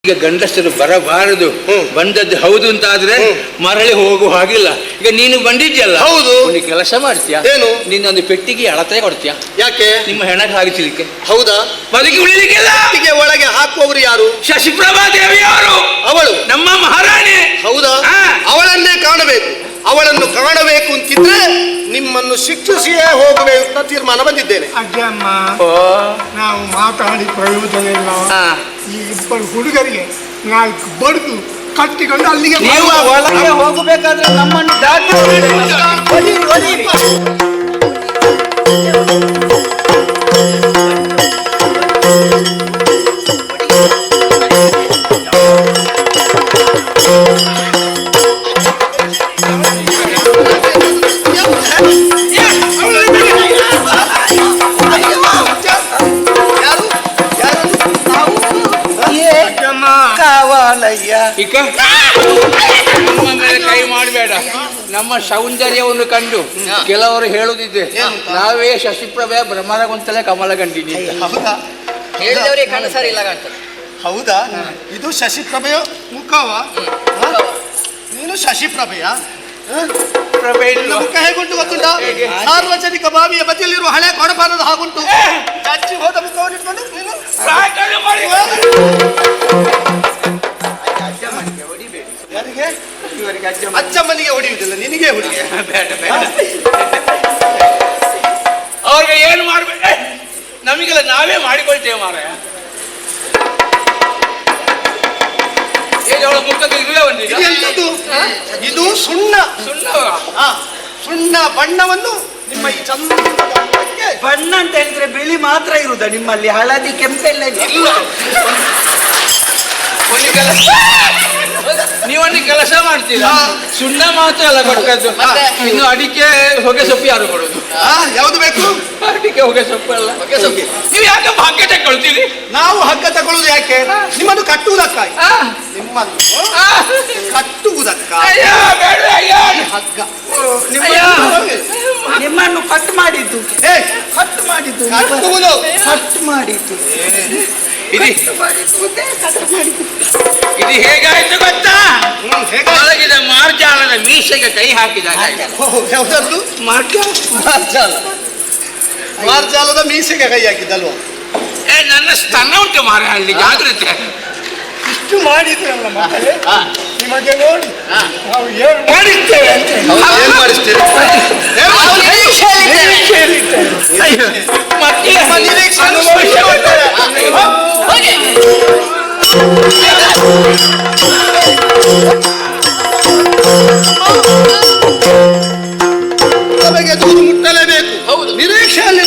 ಈಗ ಗಂಡಸರು ಬರಬಾರದು, ಬಂದದ್ದು ಹೌದು ಅಂತ ಆದ್ರೆ ಮರಳಿ ಹೋಗುವ ಹಾಗಿಲ್ಲ. ಈಗ ನೀನು ಬಂದಿದ್ಯಲ್ಲ, ಹೌದು. ಒಂದು ಕೆಲಸ ಮಾಡ್ತೀಯಾ? ಏನು? ನೀನೊಂದು ಪೆಟ್ಟಿಗೆ ಅಳತೆ ಕೊಡ್ತೀಯಾ? ಯಾಕೆ? ನಿಮ್ಮ ಹೆಣಕ್ಕೆ ಹಾಕಿಸ್ಲಿಕ್ಕೆ. ಹೌದಾ? ಬದುಕಿ ಉಳಿಲಿಕ್ಕೆಲ್ಲ. ಪೆಟ್ಟಿಗೆ ಒಳಗೆ ಹಾಕುವವರು ಯಾರು? ಶಶಿಪ್ರಭಾ ದೇವಿಯವರು, ಅವಳು ನಮ್ಮ ಮಹಾರಾಣಿ. ಹೌದಾ? ಹಾ. ಅವಳನ್ನೇ ಕಾಣಬೇಕು. ಅವಳನ್ನು ಕಾಣಬೇಕು ಅಂತಿದ್ರೆ ನಿಮ್ಮನ್ನು ಶಿಕ್ಷಿಸಿಯೇ ಹೋಗಬೇಕು ಅಂತ ತೀರ್ಮಾನ ಬಂದಿದ್ದೇನೆ. ಅಜ್ಜಮ್ಮ, ಓ, ನಾವು ಮಾತಾಡಿ ಪ್ರಯೋಜನ ಇಲ್ಲ. ಹಾ. ಈ ಇಬ್ಬರು ಹುಡುಗರಿಗೆ ನಾಲ್ಕು ಬಡ್ದು ಕಟ್ಟಿಕೊಂಡು ಅಲ್ಲಿಗೆ ನೀವು ಒಳಗೆ ಹೋಗಬೇಕಾದ್ರೆ ನಮ್ಮನ್ನು ದಾಟಿ ಒಲಿ- ಒಲಿ. ಕಾವಾಲಯ್ಯ. ಇಕ ನಮ್ಮ ಮೇಲೆ ಕೈ ಮಾಡಬೇಡ. ನಮ್ಮ ಸೌಂದರ್ಯವನ್ನು ಕಂಡು ಕೆಲವರು ಹೇಳುದಿದ್ದೆ, ನಾವೇ ಶಶಿಪ್ರಭೆ ಭ್ರಮರಗೊಂತಲೇ ಕಮಲ ಕಂಡಿನಿ. ಹೌದಾ? ಹೇಳಿದವರಿಗೆ ಕನಸರಿಲ್ಲ ಕಾಣ್ತದೆ. ಹೌದಾ? ಇದು ಶಶಿಪ್ರಭೆಯ ಮುಖವ? ನೀನು ಶಶಿಪ್ರಭೆಯ? ಪ್ರಭೆ ನಿನ್ನ ಮುಖ ಹೇಗುಂಟು ಗೊತ್ತುಂಟ? ಸಾರ್ವಜನಿಕ ಬಾವಿಯ ಬದಿಯಲ್ಲಿರುವ ಹಳೆ ಕೊಡಪಾನದ ಹಾಗುಂಟು. ಕಚ್ಚಿ ಹೋದ ಮುಖವನ್ನು ಇಟ್ಕೊಂಡು ನೀನು ಯಾರಿಗೆ? ಅಜ್ಜಮ್ಮನಿಗೆ ಹೊಡೆಯುವುದಿಲ್ಲ, ನಿನಗೆ ಹೊಡೆಯ. ಅವ್ರಿಗೆ ಏನು ಮಾಡ್ಬೇಕು? ನಮಗೆಲ್ಲ ನಾವೇ ಮಾಡಿಕೊಳ್ತೇವೆ ಮಾರಾಯ. ಅವಳ ಮುಖಕ್ಕೆ ಇರುವೆ ಒಂದಿದೆ. ಇದು ಎಂತದ್ದು? ಇದು ಸುಣ್ಣ. ಸುಣ್ಣವ? ಆ, ಸುಣ್ಣ ಬಣ್ಣವನ್ನು ನಿಮ್ಮ ಈ ಚಂದದ ಮುಖಕ್ಕೆ ಬಣ್ಣ ಅಂತ ಹೇಳಿದ್ರೆ ಬಿಳಿ ಮಾತ್ರ ಇರುದ ನಿಮ್ಮಲ್ಲಿ? ಹಳದಿ ಕೆಂಪೆಲ್ಲ ಇಲ್ಲ. ಒಂದು ಕೆಲಸ ನೀವೊಂದು ಕೆಲಸ ಮಾಡ್ತೀರಾ? ಸುಣ್ಣ ಮಾತ್ರ ಅಲ್ಲ ಕೊಡ್ಕದ್ದು, ಇನ್ನು ಅಡಿಕೆ ಹೊಗೆ ಸೊಪ್ಪು ಯಾರು ಕೊಡೋದು? ಯಾವುದು ಬೇಕು? ಅಡಿಕೆ ಹೊಗೆ ಸೊಪ್ಪು ಅಲ್ಲ. ನೀವು ಯಾಕೆ ಭಾಗ್ಯ ತಗೊಳ್ತೀರಿ? ನಾವು ಹಗ್ಗ ತಗೊಳ್ಳುವುದು ಯಾಕೆ? ನಿಮ್ಮನ್ನು ಕಟ್ಟುವುದಕ್ಕಾಗಿ. ನಿಮ್ಮನ್ನು ಕಟ್ಟುವುದಕ್ಕಾಗಿ ಅಯ್ಯೋ ಬೇಡ, ಅಯ್ಯೋ ಹಗ್ಗ. ನಿಮ್ಮನ್ನು ಕಟ್ ಮಾಡಿದ್ದು, ಏ, ಕಟ್ ಮಾಡಿದ್ದು, ಕಟ್ಟುವುದು. ಕಟ್ ಮಾಡಿದ್ದು, ಇದು ಇದು ಹೇಗಾಯ್ತು ಗೊತ್ತಾ? ಹೇಗೆ? ಒಳಗಿದ ಮಾರ್ಜಾಲದ ಮೀಸೆಗೆ ಕೈ ಹಾಕಿದಾಗ ಯಾವುದದ್ದು? ಮಾರ್ಜಾಲ. ಮಾರ್ಜಾಲದ ಮೀಸೆಗೆ ಕೈ ಹಾಕಿದ್ದಲ್ವ? ನನ್ನ ಸ್ತನ ಉಂಟು ಮಾರ, ಅಲ್ಲಿ ಜಾಗ್ರತೆ. ಇಷ್ಟು ಮಾಡಿದ್ರಲ್ಲ ಮಕ್ಕಳೇ, ನಿಮಗೆ ನೋಡಿ ನಾವು ಏನು ಮಾಡಿರ್ತೇವೆ ಅಂತ. ಏನ್ ಮಾಡಿಸ್ತೀರಿ? ಅಯ್ಯೋ, ಮತ್ತೆ ಹೋಗಿ. ನಮಗೆ ದೂರು ಮುಟ್ಟಲೇಬೇಕು. ಹೌದು. ನಿರೀಕ್ಷೆಯಲ್ಲಿ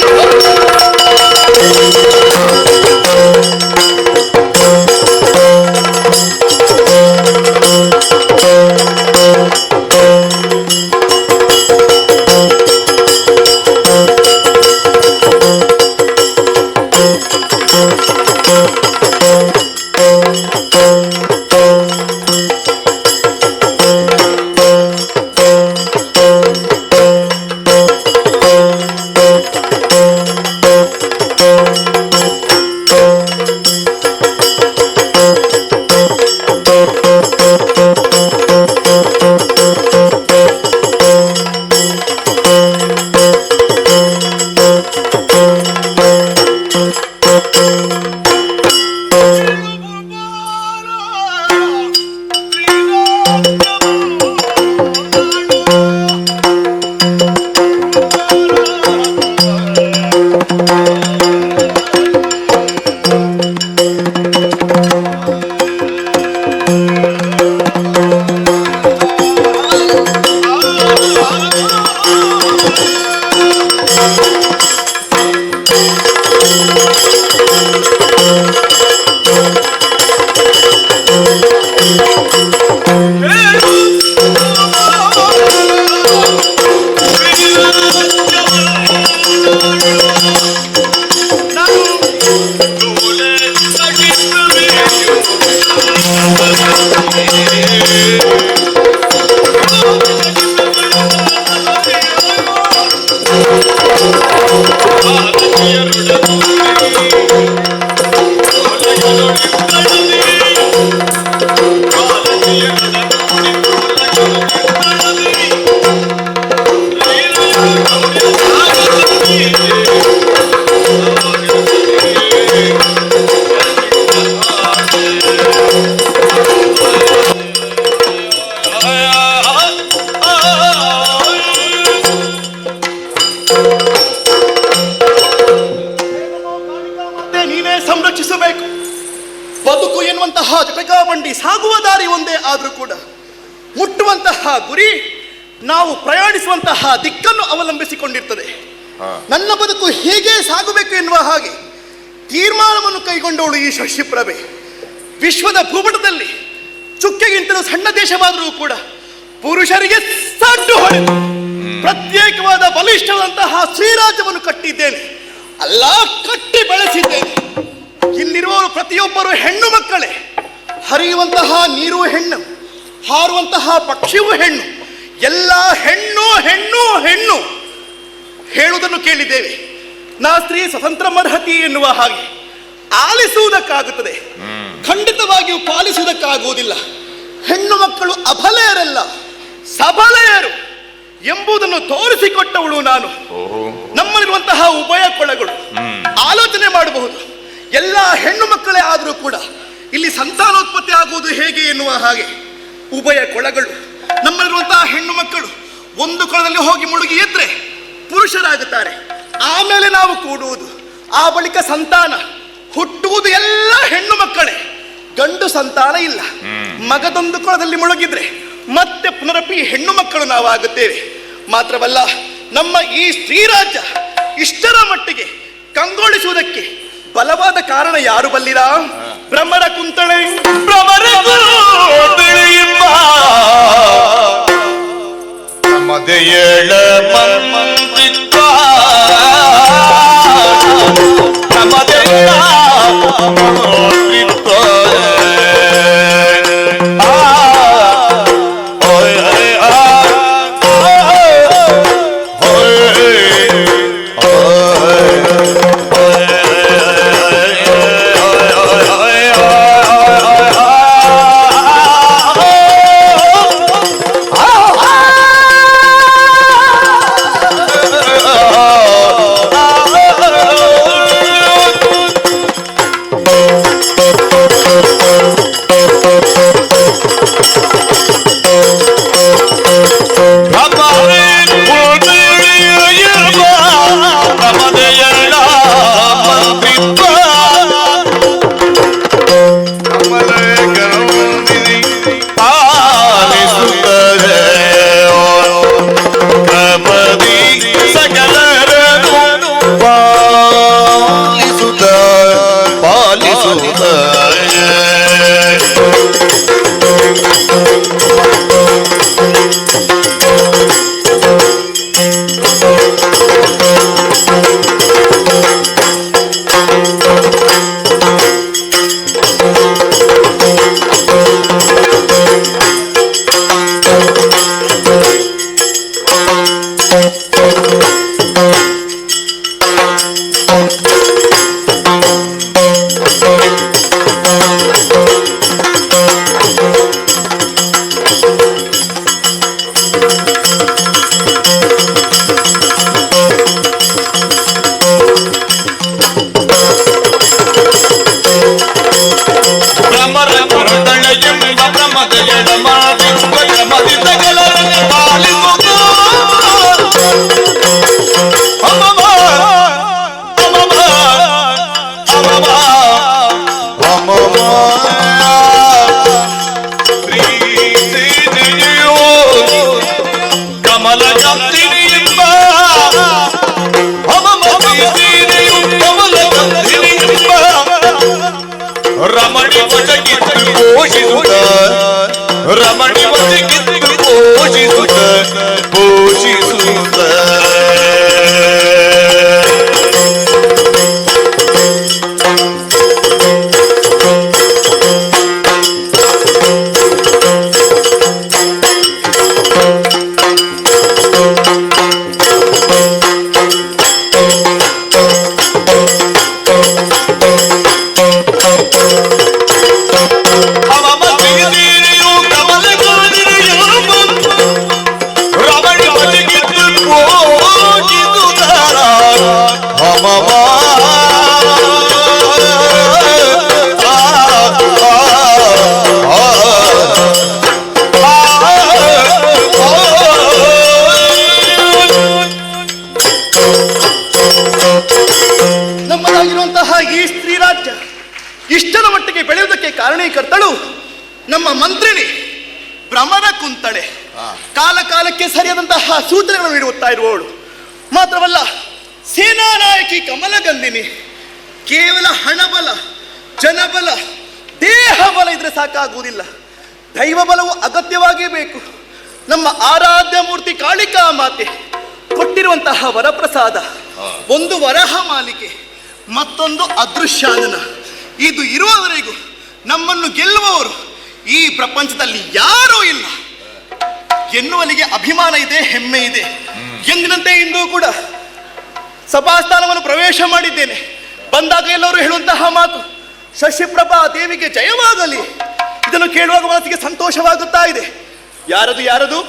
ಇಂತಹ ಜಟಕಾಬಂಡಿ ಸಾಗುವ ದಾರಿ ಒಂದೇ ಆದರೂ ಕೂಡ ಮುಟ್ಟುವಂತಹ ಗುರಿ ನಾವು ಪ್ರಯಾಣಿಸುವಂತಹ ದಿಕ್ಕನ್ನು ಅವಲಂಬಿಸಿಕೊಂಡಿರ್ತದೆ. ನನ್ನ ಬದುಕು ಹೇಗೆ ಸಾಗಬೇಕು ಎನ್ನುವ ಹಾಗೆ ತೀರ್ಮಾನವನ್ನು ಕೈಗೊಂಡವಳು ಈ ಶಶಿಪ್ರಭೆ. ವಿಶ್ವದ ಭೂಪಟದಲ್ಲಿ ಚುಕ್ಕೆಗಿಂತಲೂ ಸಣ್ಣ ದೇಶವಾದರೂ ಕೂಡ ಪುರುಷರಿಗೆ ಸಡ್ಡು ಹೊಡೆದು ಪ್ರತ್ಯೇಕವಾದ ಬಲಿಷ್ಠವಾದಂತಹ ಶ್ರೀರಾಜ್ಯವನ್ನು ಕಟ್ಟಿದ್ದೇನೆ, ಅಲ್ಲ ಕಟ್ಟಿ ಬೆಳೆಸಿದ್ದೇನೆ. ಇಲ್ಲಿರುವವರು ಪ್ರತಿಯೊಬ್ಬರು ಹೆಣ್ಣು ಮಕ್ಕಳೇ. ಹರಿಯುವಂತಹ ನೀರು ಹೆಣ್ಣು, ಹಾರುವಂತಹ ಪಕ್ಷಿಯೂ ಹೆಣ್ಣು, ಎಲ್ಲ ಹೆಣ್ಣು ಹೆಣ್ಣು ಹೆಣ್ಣು ಹೇಳುವುದನ್ನು ಕೇಳಿದ್ದೇವೆ. ನಾ ಸ್ತ್ರೀ ಸ್ವತಂತ್ರ ಮರ್ಹತಿ ಎನ್ನುವ ಹಾಗೆ ಆಲಿಸುವುದಕ್ಕಾಗುತ್ತದೆ, ಖಂಡಿತವಾಗಿಯೂ ಪಾಲಿಸುವುದಕ್ಕಾಗುವುದಿಲ್ಲ. ಹೆಣ್ಣು ಮಕ್ಕಳು ಅಬಲೆಯರಲ್ಲ, ಸಬಲೆಯರು ಎಂಬುದನ್ನು ತೋರಿಸಿಕೊಟ್ಟವಳು ನಾನು. ನಮ್ಮಲ್ಲಿರುವಂತಹ ಉಭಯ ಕೊಳಗಳು ಆಲೋಚನೆ ಮಾಡಬಹುದು. ಎಲ್ಲ ಹೆಣ್ಣು ಮಕ್ಕಳೇ ಆದರೂ ಕೂಡ ಇಲ್ಲಿ ಸಂತಾನೋತ್ಪತ್ತಿ ಆಗುವುದು ಹೇಗೆ ಎನ್ನುವ ಹಾಗೆ ಉಭಯ ಕೊಳಗಳು. ನಮ್ಮಲ್ಲಿರುವಂತಹ ಹೆಣ್ಣು ಮಕ್ಕಳು ಒಂದು ಕೊಳದಲ್ಲಿ ಹೋಗಿ ಮುಳುಗಿ ಎದ್ರೆ ಪುರುಷರಾಗುತ್ತಾರೆ. ಆಮೇಲೆ ನಾವು ಕೂಡುವುದು, ಆ ಬಳಿಕ ಸಂತಾನ ಹುಟ್ಟುವುದು ಎಲ್ಲ ಹೆಣ್ಣು ಮಕ್ಕಳೇ, ಗಂಡು ಸಂತಾನ ಇಲ್ಲ. ಮಗದೊಂದು ಕೊಳದಲ್ಲಿ ಮುಳುಗಿದ್ರೆ ಮತ್ತೆ ಪುನರಪಿ ಹೆಣ್ಣು ಮಕ್ಕಳು ನಾವಾಗುತ್ತೇವೆ. ಮಾತ್ರವಲ್ಲ, ನಮ್ಮ ಈ ಶ್ರೀರಾಜ್ಯ ಇಷ್ಟರ ಮಟ್ಟಿಗೆ ಕಂಗೊಳಿಸುವುದಕ್ಕೆ ಬಲವಾದ ಕಾರಣ ಯಾರು ಬಲ್ಲಿರಾ? ಭ್ರಮರ ಕುಂತಳೆ ಮದೆಯಳ ಮಂತ್ರಿತ್ವ ಮದೆಯಳ ಮಂತ್ರಿತ್ವ ರಮಣಿ ಮತಿಗಿತ್ತು ಪೋಷಿಸುತ್ತ ಅವ ಮತಿಗೆ ನೀರಿಯು ಕಮಲ ಕಾಣಿರಿಯ ಕರ್ತಳು ನಮ್ಮ ಮಂತ್ರಿಣಿ ಭ್ರಮರ ಕುಂತಳೆ. ಕಾಲ ಕಾಲಕ್ಕೆ ಸರಿಯಾದಂತಹ ಸೂಚನೆಗಳನ್ನು ನೀಡುತ್ತಾ ಇರುವವಳು. ಮಾತ್ರವಲ್ಲ, ಸೇನಾ ನಾಯಕಿ ಕಮಲಗಂಧಿನಿ ಕೇವಲ ಹಣಬಲ, ಜನಬಲ, ದೇಹ ಬಲ ಇದ್ರೆ ಸಾಕಾಗುವುದಿಲ್ಲ, ದೈವ ಬಲವು ಅಗತ್ಯವಾಗಿಯೇ ಬೇಕು. ನಮ್ಮ ಆರಾಧ್ಯ ಮೂರ್ತಿ ಕಾಳಿಕಾ ಮಾತೆ ಕೊಟ್ಟಿರುವಂತಹ ವರಪ್ರಸಾದ, ಒಂದು ವರಹ ಮಾಲಿಕೆ, ಮತ್ತೊಂದು ಅದೃಶ್ಯಾನನ. ಇದು ಇರುವವರೆಗೂ ನಮ್ಮನ್ನು ಗೆಲ್ಲುವವರು ಈ ಪ್ರಪಂಚದಲ್ಲಿ ಯಾರೂ ಇಲ್ಲ ಎನ್ನುವಲ್ಲಿಗೆ ಅಭಿಮಾನ ಇದೆ, ಹೆಮ್ಮೆ ಇದೆ. ಎಂದಿನಂತೆ ಇಂದು ಕೂಡ ಸಭಾಸ್ಥಾನವನ್ನು ಪ್ರವೇಶ ಮಾಡಿದ್ದೇನೆ. ಬಂದಾಗ ಎಲ್ಲರೂ ಹೇಳುವಂತಹ ಮಾತು, ಶಶಿಪ್ರಭಾ ದೇವಿಗೆ ಜಯವಾಗಲಿ. ಇದನ್ನು ಕೇಳುವಾಗ ಮನಸ್ಸಿಗೆ ಸಂತೋಷವಾಗುತ್ತಾ ಇದೆ. ಯಾರದು ಯಾರದು?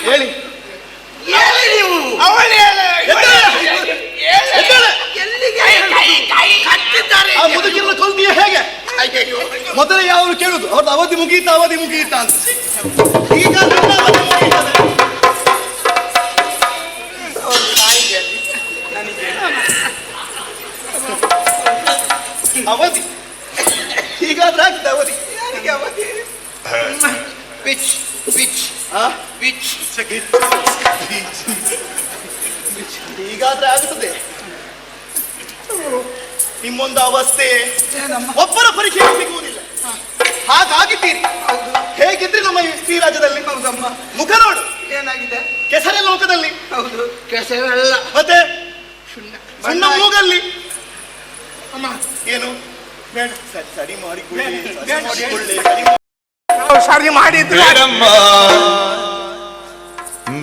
ಹೇಳಿ. ಆ ಮುದುಕಿನ ಕೊಲ್ತೀಯ ಹೇಗೆ? ಮೊದಲೇ ಯಾರು ಕೇಳುದು ಅವ್ರದ್ದು ಅವಧಿ ಮುಗೀತಾ ಅಂತ. ಈಗ ನನ್ನ ಅವಧಿ ಮುಗೀತದೆ. ಅವಧಿ ಹೀಗಾದ್ರೆ ಆಗ್ತದೆ ಅವಧಿ. ಹೀಗಾದ್ರೆ ಆಗುತ್ತದೆ. ನಿಮ್ಮೊಂದು ಅವಸ್ಥೆ ಒಬ್ಬರ ಪರೀಕ್ಷೆ ಸಿಗುವುದಿಲ್ಲ. ಹಾಗಾಗಿದ್ದೀರಿ. ಹೇಗಿದ್ರಿ ನಮ್ಮ ಈ ರಾಜ್ಯದಲ್ಲಿ? ಹೌದಮ್ಮ. ಮುಖ ನೋಡು ಏನಾಗಿದೆ? ಕೆಸರೆಲ್ಲ ಮುಖದಲ್ಲಿ. ಹೌದು, ಕೆಸರೆಲ್ಲ. ಮತ್ತೆ ಸಣ್ಣ ಮೂಗಲ್ಲಿ. ಅಮ್ಮ ಏನು ಬೇಡ, ಸರಿ ಮಾಡಿಕೊಳ್ಳಿ. ಸರಿ ಮಾಡಿದ್ರು ಬೇಡಮ್ಮ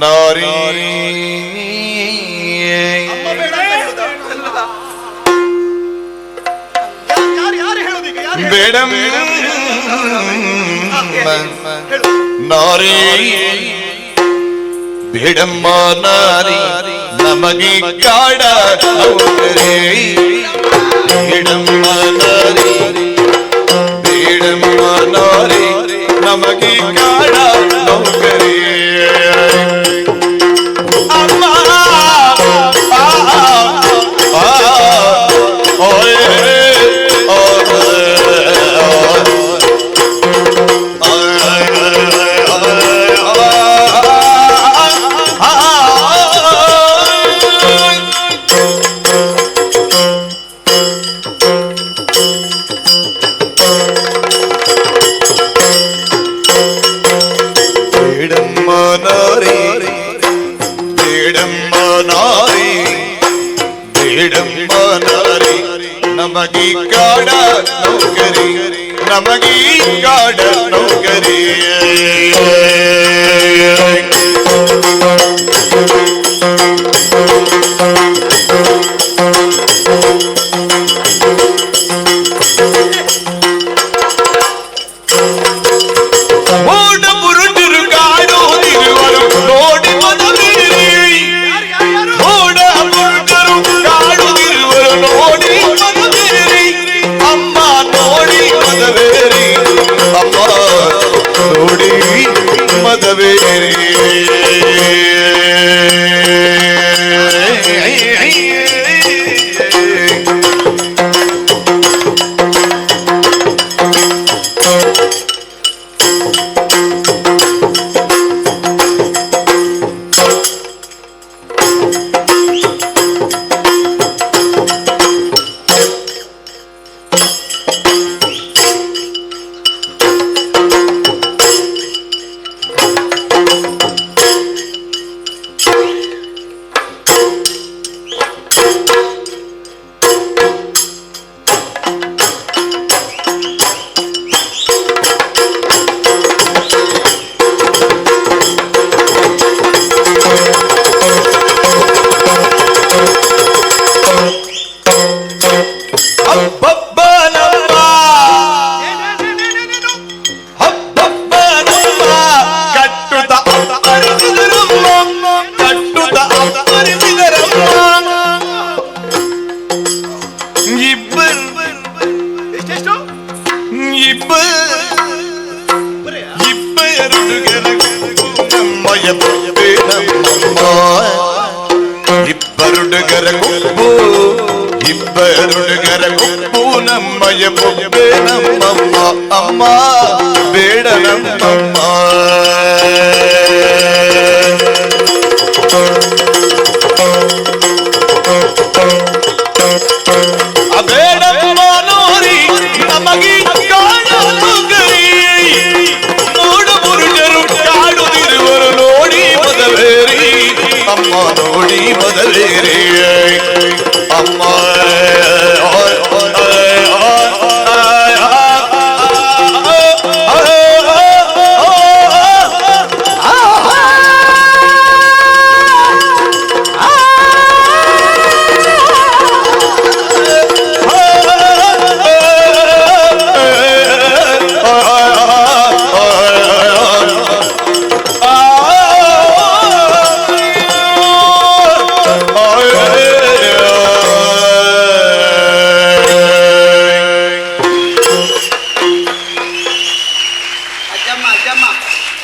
ನಾರಿ. ಅಮ್ಮ ಬೇಡ ಅಂತ ಹೇಳುದಾ? ಯಾರು ಹೇಳೋದೀಗ? ಬೇಡಮ್ಮ ನಾರಿ, ಬೇಡಮ್ಮ ನಾರಿ, ನಮಗೆ ಕಾಡ ನೌಕರಿ. ಬೇಡಮ್ಮ ನಾರಿ, ಬೇಡಮ್ಮ ನಾರಿ, ನಮಗೆ ಕಾಡ ನೌಕರಿ. ಅಮ್ಮ ನಮಗಿ ಕಾಡ ನೌಕರಿ, ನಮಗಿ ಕಾಡ ನೌಕರಿ. ಓಡ ಬುರುಟರು ಕಾಡುವುದಿರುವರು ನೋಡಿ ಮನವೇರಿ. ಓಡ ಬುರುಟರು ಕಾಡುವುದಿರುವರು ನೋಡಿ ಮನವೇರಿ. ಅಮ್ಮ ನೋಡಿ ಮದವೇರಿ, ಅಮ್ಮ ನೋಡಿ ಮದವೇರಿ. ಇಬ್ಬರುಡುಗರ ಗುಂಪು ನಮ್ಮಯ ಬೊಬ್ಬೆ ನಮ್ಮಮ್ಮ ಅಮ್ಮ ಬೇಡ ನಮ್ಮಮ್ಮ ಅಬೇಡಮ್ಮ ನೋರಿ ನಮಗಿ ಕಾಣಲು ಗರಿ ನೋಡು ಪುರುಷರು ಕಾಡುತ್ತಿರುವರು ನೋಡಿ ಮೊದಲೇರಿ ಅಮ್ಮ ನೋಡಿ ಮೊದಲೇರಿ ಅಮ್ಮ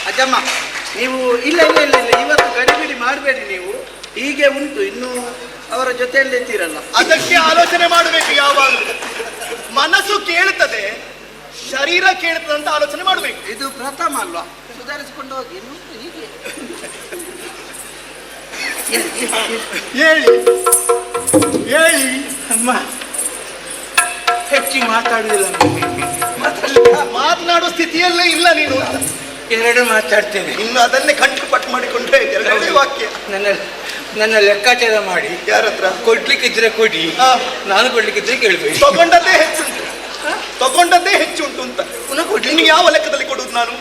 ಅಜ್ಜಮ್ಮ, ನೀವು ಇಲ್ಲ ಇಲ್ಲ ಇಲ್ಲ ಇಲ್ಲ ಇವತ್ತು ಗಡಿಬಿಡಿ ಮಾಡಬೇಡಿ. ನೀವು ಹೀಗೆ ಉಂಟು, ಇನ್ನು ಅವರ ಜೊತೆಯಲ್ಲಿ ಇದ್ದೀರಲ್ಲ. ಅದಕ್ಕೆ ಆಲೋಚನೆ ಮಾಡಬೇಕು. ಯಾವಾಗಲೂ ಮನಸ್ಸು ಕೇಳುತ್ತದೆ, ಶರೀರ ಕೇಳುತ್ತದೆ ಅಂತ ಆಲೋಚನೆ ಮಾಡಬೇಕು. ಇದು ಪ್ರಥಮ ಅಲ್ವಾ? ಸುಧಾರಿಸಿಕೊಂಡು ಹೋಗಿ. ಇನ್ನು ಹೀಗೆ ಹೇಳಿ ಹೇಳಿ ಅಮ್ಮ, ಹೆಚ್ಚು ಮಾತಾಡುವುದಿಲ್ಲ, ಮಾತನಾಡುವ ಸ್ಥಿತಿಯಲ್ಲೇ ಇಲ್ಲ ನೀನು. ಎರಡು ಮಾತಾಡ್ತೇನೆ. ಇನ್ನು ಅದನ್ನೇ ಕಂಠಪಾಠ ಮಾಡಿಕೊಂಡ್ರೆ ಎರಡನೇ ವಾಕ್ಯ. ನನ್ನ ಲೆಕ್ಕಾಚಾರ ಮಾಡಿ ಯಾರ ಹತ್ರ ಕೊಡ್ಲಿಕ್ಕಿದ್ರೆ ಕೊಡಿ, ನಾನು ಕೊಡ್ಲಿಕ್ಕಿದ್ರೆ ಕೇಳ್ಬೇಡಿ. ತಗೊಂಡದ್ದೇ ಹೆಚ್ಚುಂಟು ಅಂತ ಪುನಃ ಕೊಡ್ಲಿ. ಇನ್ನು ಯಾವ ಲೆಕ್ಕದಲ್ಲಿ ಕೊಡುವುದು ನಾನು?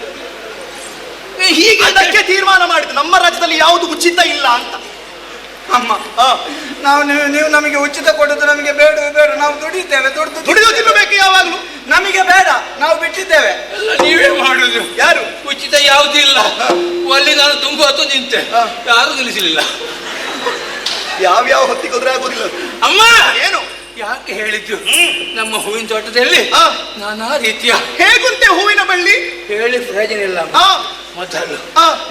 ಹೀಗೆ ಅದಕ್ಕೆ ತೀರ್ಮಾನ ಮಾಡಿದ್ದು ನಮ್ಮ ರಾಜ್ಯದಲ್ಲಿ ಯಾವುದು ಉಚಿತ ಇಲ್ಲ ಅಂತ. ಅಮ್ಮ, ನೀವು ನಮಗೆ ಉಚಿತ ಕೊಡೋದು ನಮಗೆ ಬೇಡ ಬೇಡ. ನಾವು ದುಡಿತೇವೆ, ದುಡಿದು ತಿನ್ನಬೇಕು ಯಾವಾಗಲೂ. ನಮಗೆ ಬೇಡ, ನಾವು ಬಿಟ್ಟಿದ್ದೇವೆ. ನೀವೇ ಮಾಡುದು. ಯಾರು ಉಚಿತ ಯಾವುದೂ ಇಲ್ಲ. ಅಲ್ಲಿ ನಾನು ತುಂಬಾ ಹೊತ್ತು ನಿಂತೆ, ಯಾರು ನಿಲ್ಲಿಸಲಿಲ್ಲ. ಯಾವ್ಯಾವ ಹೊತ್ತಿಗೋದ್ರೆ ಆಗುದಿಲ್ಲ. ಅಮ್ಮ, ಏನು ಯಾಕೆ ಹೇಳಿದ್ದು? ನಮ್ಮ ಹೂವಿನ ತೋಟದಲ್ಲಿ ನಾನಾ ರೀತಿಯ ಹೇಗುಂತೆ ಹೂವಿನ ಬಳ್ಳಿ. ಹೇಳಿ ಪ್ರಯೋಜನ ಇಲ್ಲ. ಮೊದಲು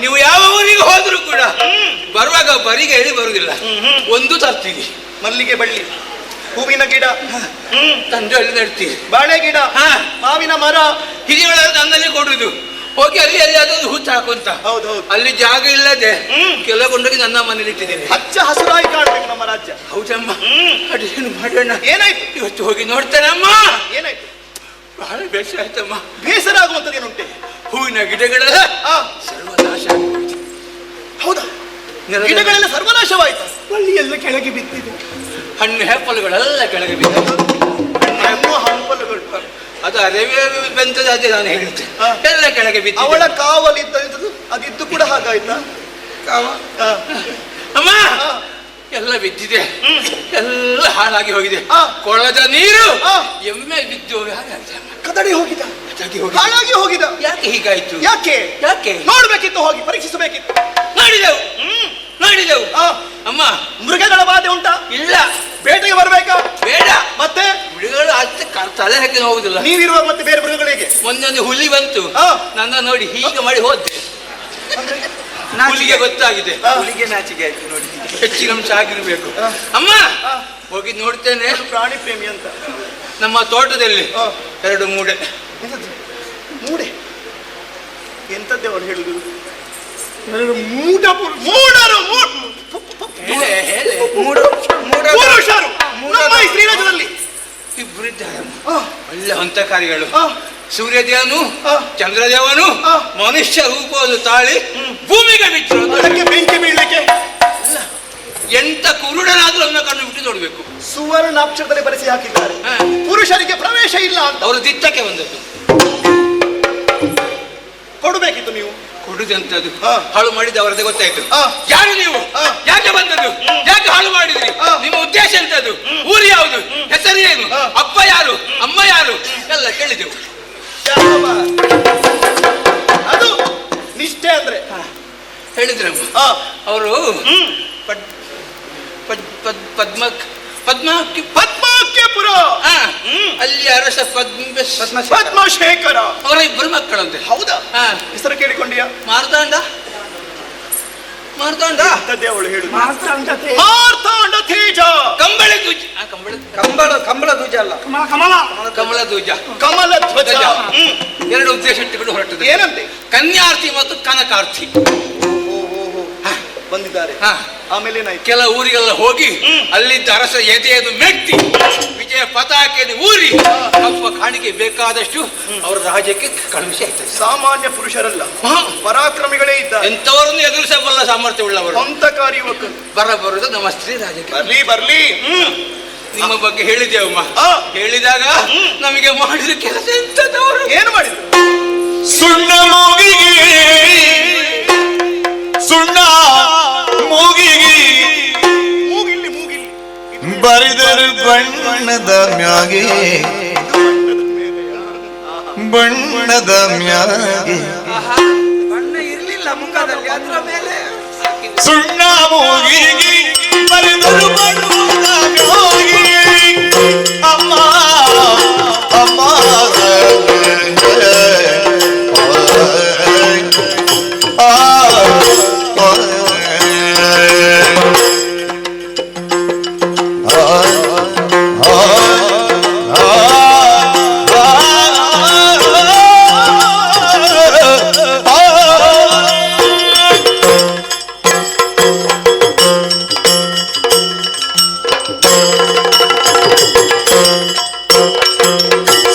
ನೀವು ಯಾವ ಊರಿಗೆ ಹೋದ್ರು ಕೂಡ ಬರುವಾಗ ಬರಿಗೆ ಹೇಳಿ ಬರುವುದಿಲ್ಲ, ಒಂದು ತರ್ತೀವಿ. ಮಲ್ಲಿಗೆ ಬಳ್ಳಿ, ಹೂವಿನ ಗಿಡ ತಂದೆ ಅಲ್ಲಿ ನೆಡ್ತೀವಿ, ಬಾಳೆ ಗಿಡ, ಮಾವಿನ ಮರ, ಹಿರಿಯಳ ನನ್ನಲ್ಲಿ ಕೊಡುದು. ಹೋಗಿ ಅಲ್ಲಿ ಅದೊಂದು ಹುಚ್ಚ ಹಾಕುಂತ. ಹೌದೌದು. ಅಲ್ಲಿ ಜಾಗ ಇಲ್ಲದೆ ಕೆಲ ಕೊಂಡೋಗಿ ನನ್ನ ಮನೇಲಿ ಇಟ್ಟಿದ್ದೇನೆ. ಹಚ್ಚ ಹಸುರಾಗಿ ಕಾಣಬೇಕು ನಮ್ಮ ರಾಜ್ಯ. ಹೌದಮ್ಮ, ಅದೇನು ಮಾಡೋಣ? ಏನಾಯ್ತು ಇವತ್ತು ಹೋಗಿ ನೋಡ್ತೇನಮ್ಮ. ಏನಾಯ್ತು? ಬಹಳ ಬೇಸರ ಆಯ್ತಮ್ಮ. ಬೇಸರ ಆಗುವಂಥದ್ದು ಏನುಂಟೆ? ಹೂವಿನ ಗಿಡಗಳೆಲ್ಲ ಸರ್ವನಾಶ. ಹೌದಾ? ಗಿಡಗಳೆಲ್ಲ ಸರ್ವನಾಶವಾಯ್ತು. ಬಳ್ಳಿಯೆಲ್ಲ ಕೆಳಗೆ ಬಿದ್ದಿದೆ. ಹಣ್ಣು ಹೆಪ್ಪಲುಗಳೆಲ್ಲ ಕೆಳಗೆ ಬಿದ್ದ. ಹಣ್ಣು ಹಂಪಲುಗಳು ಅದು ಅರಿವೆ ಬೆಂತದ, ಅದೇ ನಾನು ಹೇಳಿದ್ದೆ, ಎಲ್ಲ ಕೆಳಗೆ ಬಿದ್ದ. ಅವಳ ಕಾವಲಿದ್ದ ಅದಿದ್ದು ಕೂಡ ಹಾಗಾಯ್ತಾ? ಅಮ್ಮ, ಎಲ್ಲ ಬಿದ್ದಿದೆ, ಎಲ್ಲ ಹಾಳಾಗಿ ಹೋಗಿದೆ. ಕೊಳದ ನೀರು ಎಮ್ಮೆ ಬಿದ್ದು ಕದಡಿ ಹೋಗಿದ, ಹಾಳಾಗಿ ಹೋಗಿದ. ಯಾಕೆ ಹೀಗಾಯ್ತು? ಯಾಕೆ ಯಾಕೆ ನೋಡ್ಬೇಕಿತ್ತು, ಹೋಗಿ ಪರೀಕ್ಷಿಸಬೇಕಿತ್ತು. ನೋಡಿದೆವು. ಅಮ್ಮ, ಮೃಗಗಳ ಬಾಧೆ ಉಂಟಾ? ಇಲ್ಲ. ಬೇಟೆಗೆ ಬರ್ಬೇಕಾ? ಬೇಡ. ಮತ್ತೆ ಮೃಗಗಳು ಅಷ್ಟೇ ತಲೆ ಹಾಕಿ ಹೋಗುದಿಲ್ಲ. ನೀವಿರುವಾಗ ಮತ್ತೆ ಬೇರೆ ಮೃಗಗಳಿಗೆ. ಒಂದೊಂದು ಹುಲಿ ಬಂತು, ನನ್ನ ನೋಡಿ ಹೀಗೆ ಮಾಡಿ ಹೋದೆ. ಹುಲಿಗೆ ಗೊತ್ತಾಗಿದೆ, ಹುಲಿಗೆ ನಾಚಿಕೆ ಆಯ್ತು ನೋಡಿ. ಹೆಚ್ಚಿನ ಅಂಶ ಆಗಿರ್ಬೇಕು. ಅಮ್ಮ, ಹೋಗಿ ನೋಡ್ತೇನೆ. ಪ್ರಾಣಿ ಪ್ರೇಮಿ ಅಂತ. ನಮ್ಮ ತೋಟದಲ್ಲಿ ಎರಡು ಮೂಡೆ. ಮೂಡೆ ಎಂತದ್ದೇ ಅವ್ರು ಹೇಳುದು? ಪುರುಷರು ನಮ್ಮ ಈ ಶ್ರೀರಾಜ್ಯದಲ್ಲಿ ಇಬ್ಬರು ಇದ್ದಾರೆ. ಒಳ್ಳೆ ಹಂತಕಾರಿಗಳು. ಸೂರ್ಯದೇವನು ಚಂದ್ರದೇವನು ಮನುಷ್ಯ ರೂಪವನ್ನು ತಾಳಿ ಭೂಮಿಗೆ ಬಿಟ್ಟರು. ಅದಕ್ಕೆ ಬೆಂಕಿ ಬೀಳಲಿಕ್ಕೆ ಎಂತ ಕುರುಡನಾದ್ರೂ ಅವನ ಕಣ್ಣು ಬಿಟ್ಟು ನೋಡ್ಬೇಕು. ಸುವರ್ಣಾಕ್ಷರದಲ್ಲಿ ಬರೆಸಿ ಹಾಕಿದ್ದಾರೆ. ಪುರುಷರಿಗೆ ಪ್ರವೇಶ ಇಲ್ಲ ಅಂತ ಅವರು ದಿಟ್ಟಕ್ಕೆ ಬಂದದ್ದು. ಕೊಡಬೇಕಿತ್ತು ನೀವು. ಕೊಡುದಂತದ್ದು ಹಾಳು ಮಾಡಿದ ಅವರದೇ ಗೊತ್ತಾಯ್ತು. ಯಾರು ನೀವು? ಯಾಕೆ ಬಂದದ್ದು? ಯಾಕೆ ಹಾಳು ಮಾಡಿದ್ರಿ? ನಿಮ್ಮ ಉದ್ದೇಶ ಎಂತದ್ದು? ಊರು ಯಾವುದು? ಹೆಸರು ಏನು? ಅಪ್ಪ ಯಾರು? ಅಮ್ಮ ಯಾರು? ಎಲ್ಲ ಕೇಳಿದೆವು. ಅದು ನಿಷ್ಠೆ ಅಂದ್ರೆ ಹೇಳಿದ್ರಮ್ಮ ಅವರು. ಪದ್ಮಾಕ್ಯಪುರ ಅಲ್ಲಿ ಅರಸ ಪದ್ಮಶೇಖರ ಅವರ ಇಬ್ಬರು ಮಕ್ಕಳಂತೆ. ಹೌದಾ? ಹೆಸರು ಕೇಳಿಕೊಂಡಿಯಾ? ಮಾರ್ತಾಂಡ ಮಾರ್ತಾಂಡ ಅವಳು ಹೇಳುದು ಮಾರ್ತಾಂಡತೆ ಮಾರ್ತಾಂಡ ತೇಜ ಕಂಬಳ ಧ್ವಜ ಕಂಬಳ ಧ್ವಜ ಅಲ್ಲ, ಕಮಲ ಕಮಲ ಧ್ವಜ ಕಮಲ ಧ್ವಜ. ಎರಡು ಉದ್ದೇಶ ಇಟ್ಟುಕೊಂಡು ಹೊರಟದ್ದು. ಏನಂತೆ? ಕನ್ಯಾರ್ಥಿ ಮತ್ತು ಕನಕಾರ್ಥಿ ಬಂದಿದ್ದಾರೆ. ಆಮೇಲೆ ಏನಾಯ್ತು? ಕೆಲ ಊರಿಗೆಲ್ಲ ಹೋಗಿ ಅಲ್ಲಿದ್ದ ಅರಸ ಎದೆಯನ್ನು ಮೆಟ್ಟಿ ವಿಜಯ ಪತಾಕೆಯನ್ನು ಊರಿ ಕಪ್ಪ ಕಾಣಿಕೆ ಬೇಕಾದಷ್ಟು ಅವರ ರಾಜ್ಯಕ್ಕೆ ಕಳುಹಿಸಿ ಆಯ್ತದೆ. ಸಾಮಾನ್ಯ ಪುರುಷರಲ್ಲ, ಪರಾಕ್ರಮಿಗಳೇ ಇದ್ದಾರೆ. ಎಂತವರನ್ನು ಎದುರಿಸಬಲ್ಲ ಸಾಮರ್ಥ್ಯವುಳ್ಳವರು, ಅಂತಕಾರಿ ಯುವಕರು. ಬರಬರುದು ನಮ್ಮ ಸ್ತ್ರೀ ರಾಜ್ಯಕ್ಕೆ. ಬರ್ಲಿ ಬರ್ಲಿ. ನಿಮ್ಮ ಬಗ್ಗೆ ಹೇಳಿದ್ದೇವಮ್ಮ. ಹೇಳಿದಾಗ ನಮಗೆ ಮಾಡಿದ ಕೆಲಸ ಎಂತದವರು ಏನು ಮಾಡಿದ್ರು? ಸುಣ್ಣ ಮೂಗಿಗೆ ಸುಣ್ಣ ಮೂಗಿಗೆ ಮೂಗಿಲ್ಲಿ ಮೂಗಿಲ್ಲಿ ಬರಿದರು ಬಣ್ಣದ ಮ್ಯಾಗೆ ಬಣ್ಣದ ಮ್ಯಾಗೆ ಬಣ್ಣ ಇರ್ಲಿಲ್ಲ ಮುಖದಲ್ಲಿ, ಅದರ ಮೇಲೆ ಸುಣ್ಣ ಮೂಗಿಗೆ ಬರಿದರು ಬಣ್ಣದ ಮ್ಯಾಗೆ ಅಮ್ಮ ಅಮ್ಮ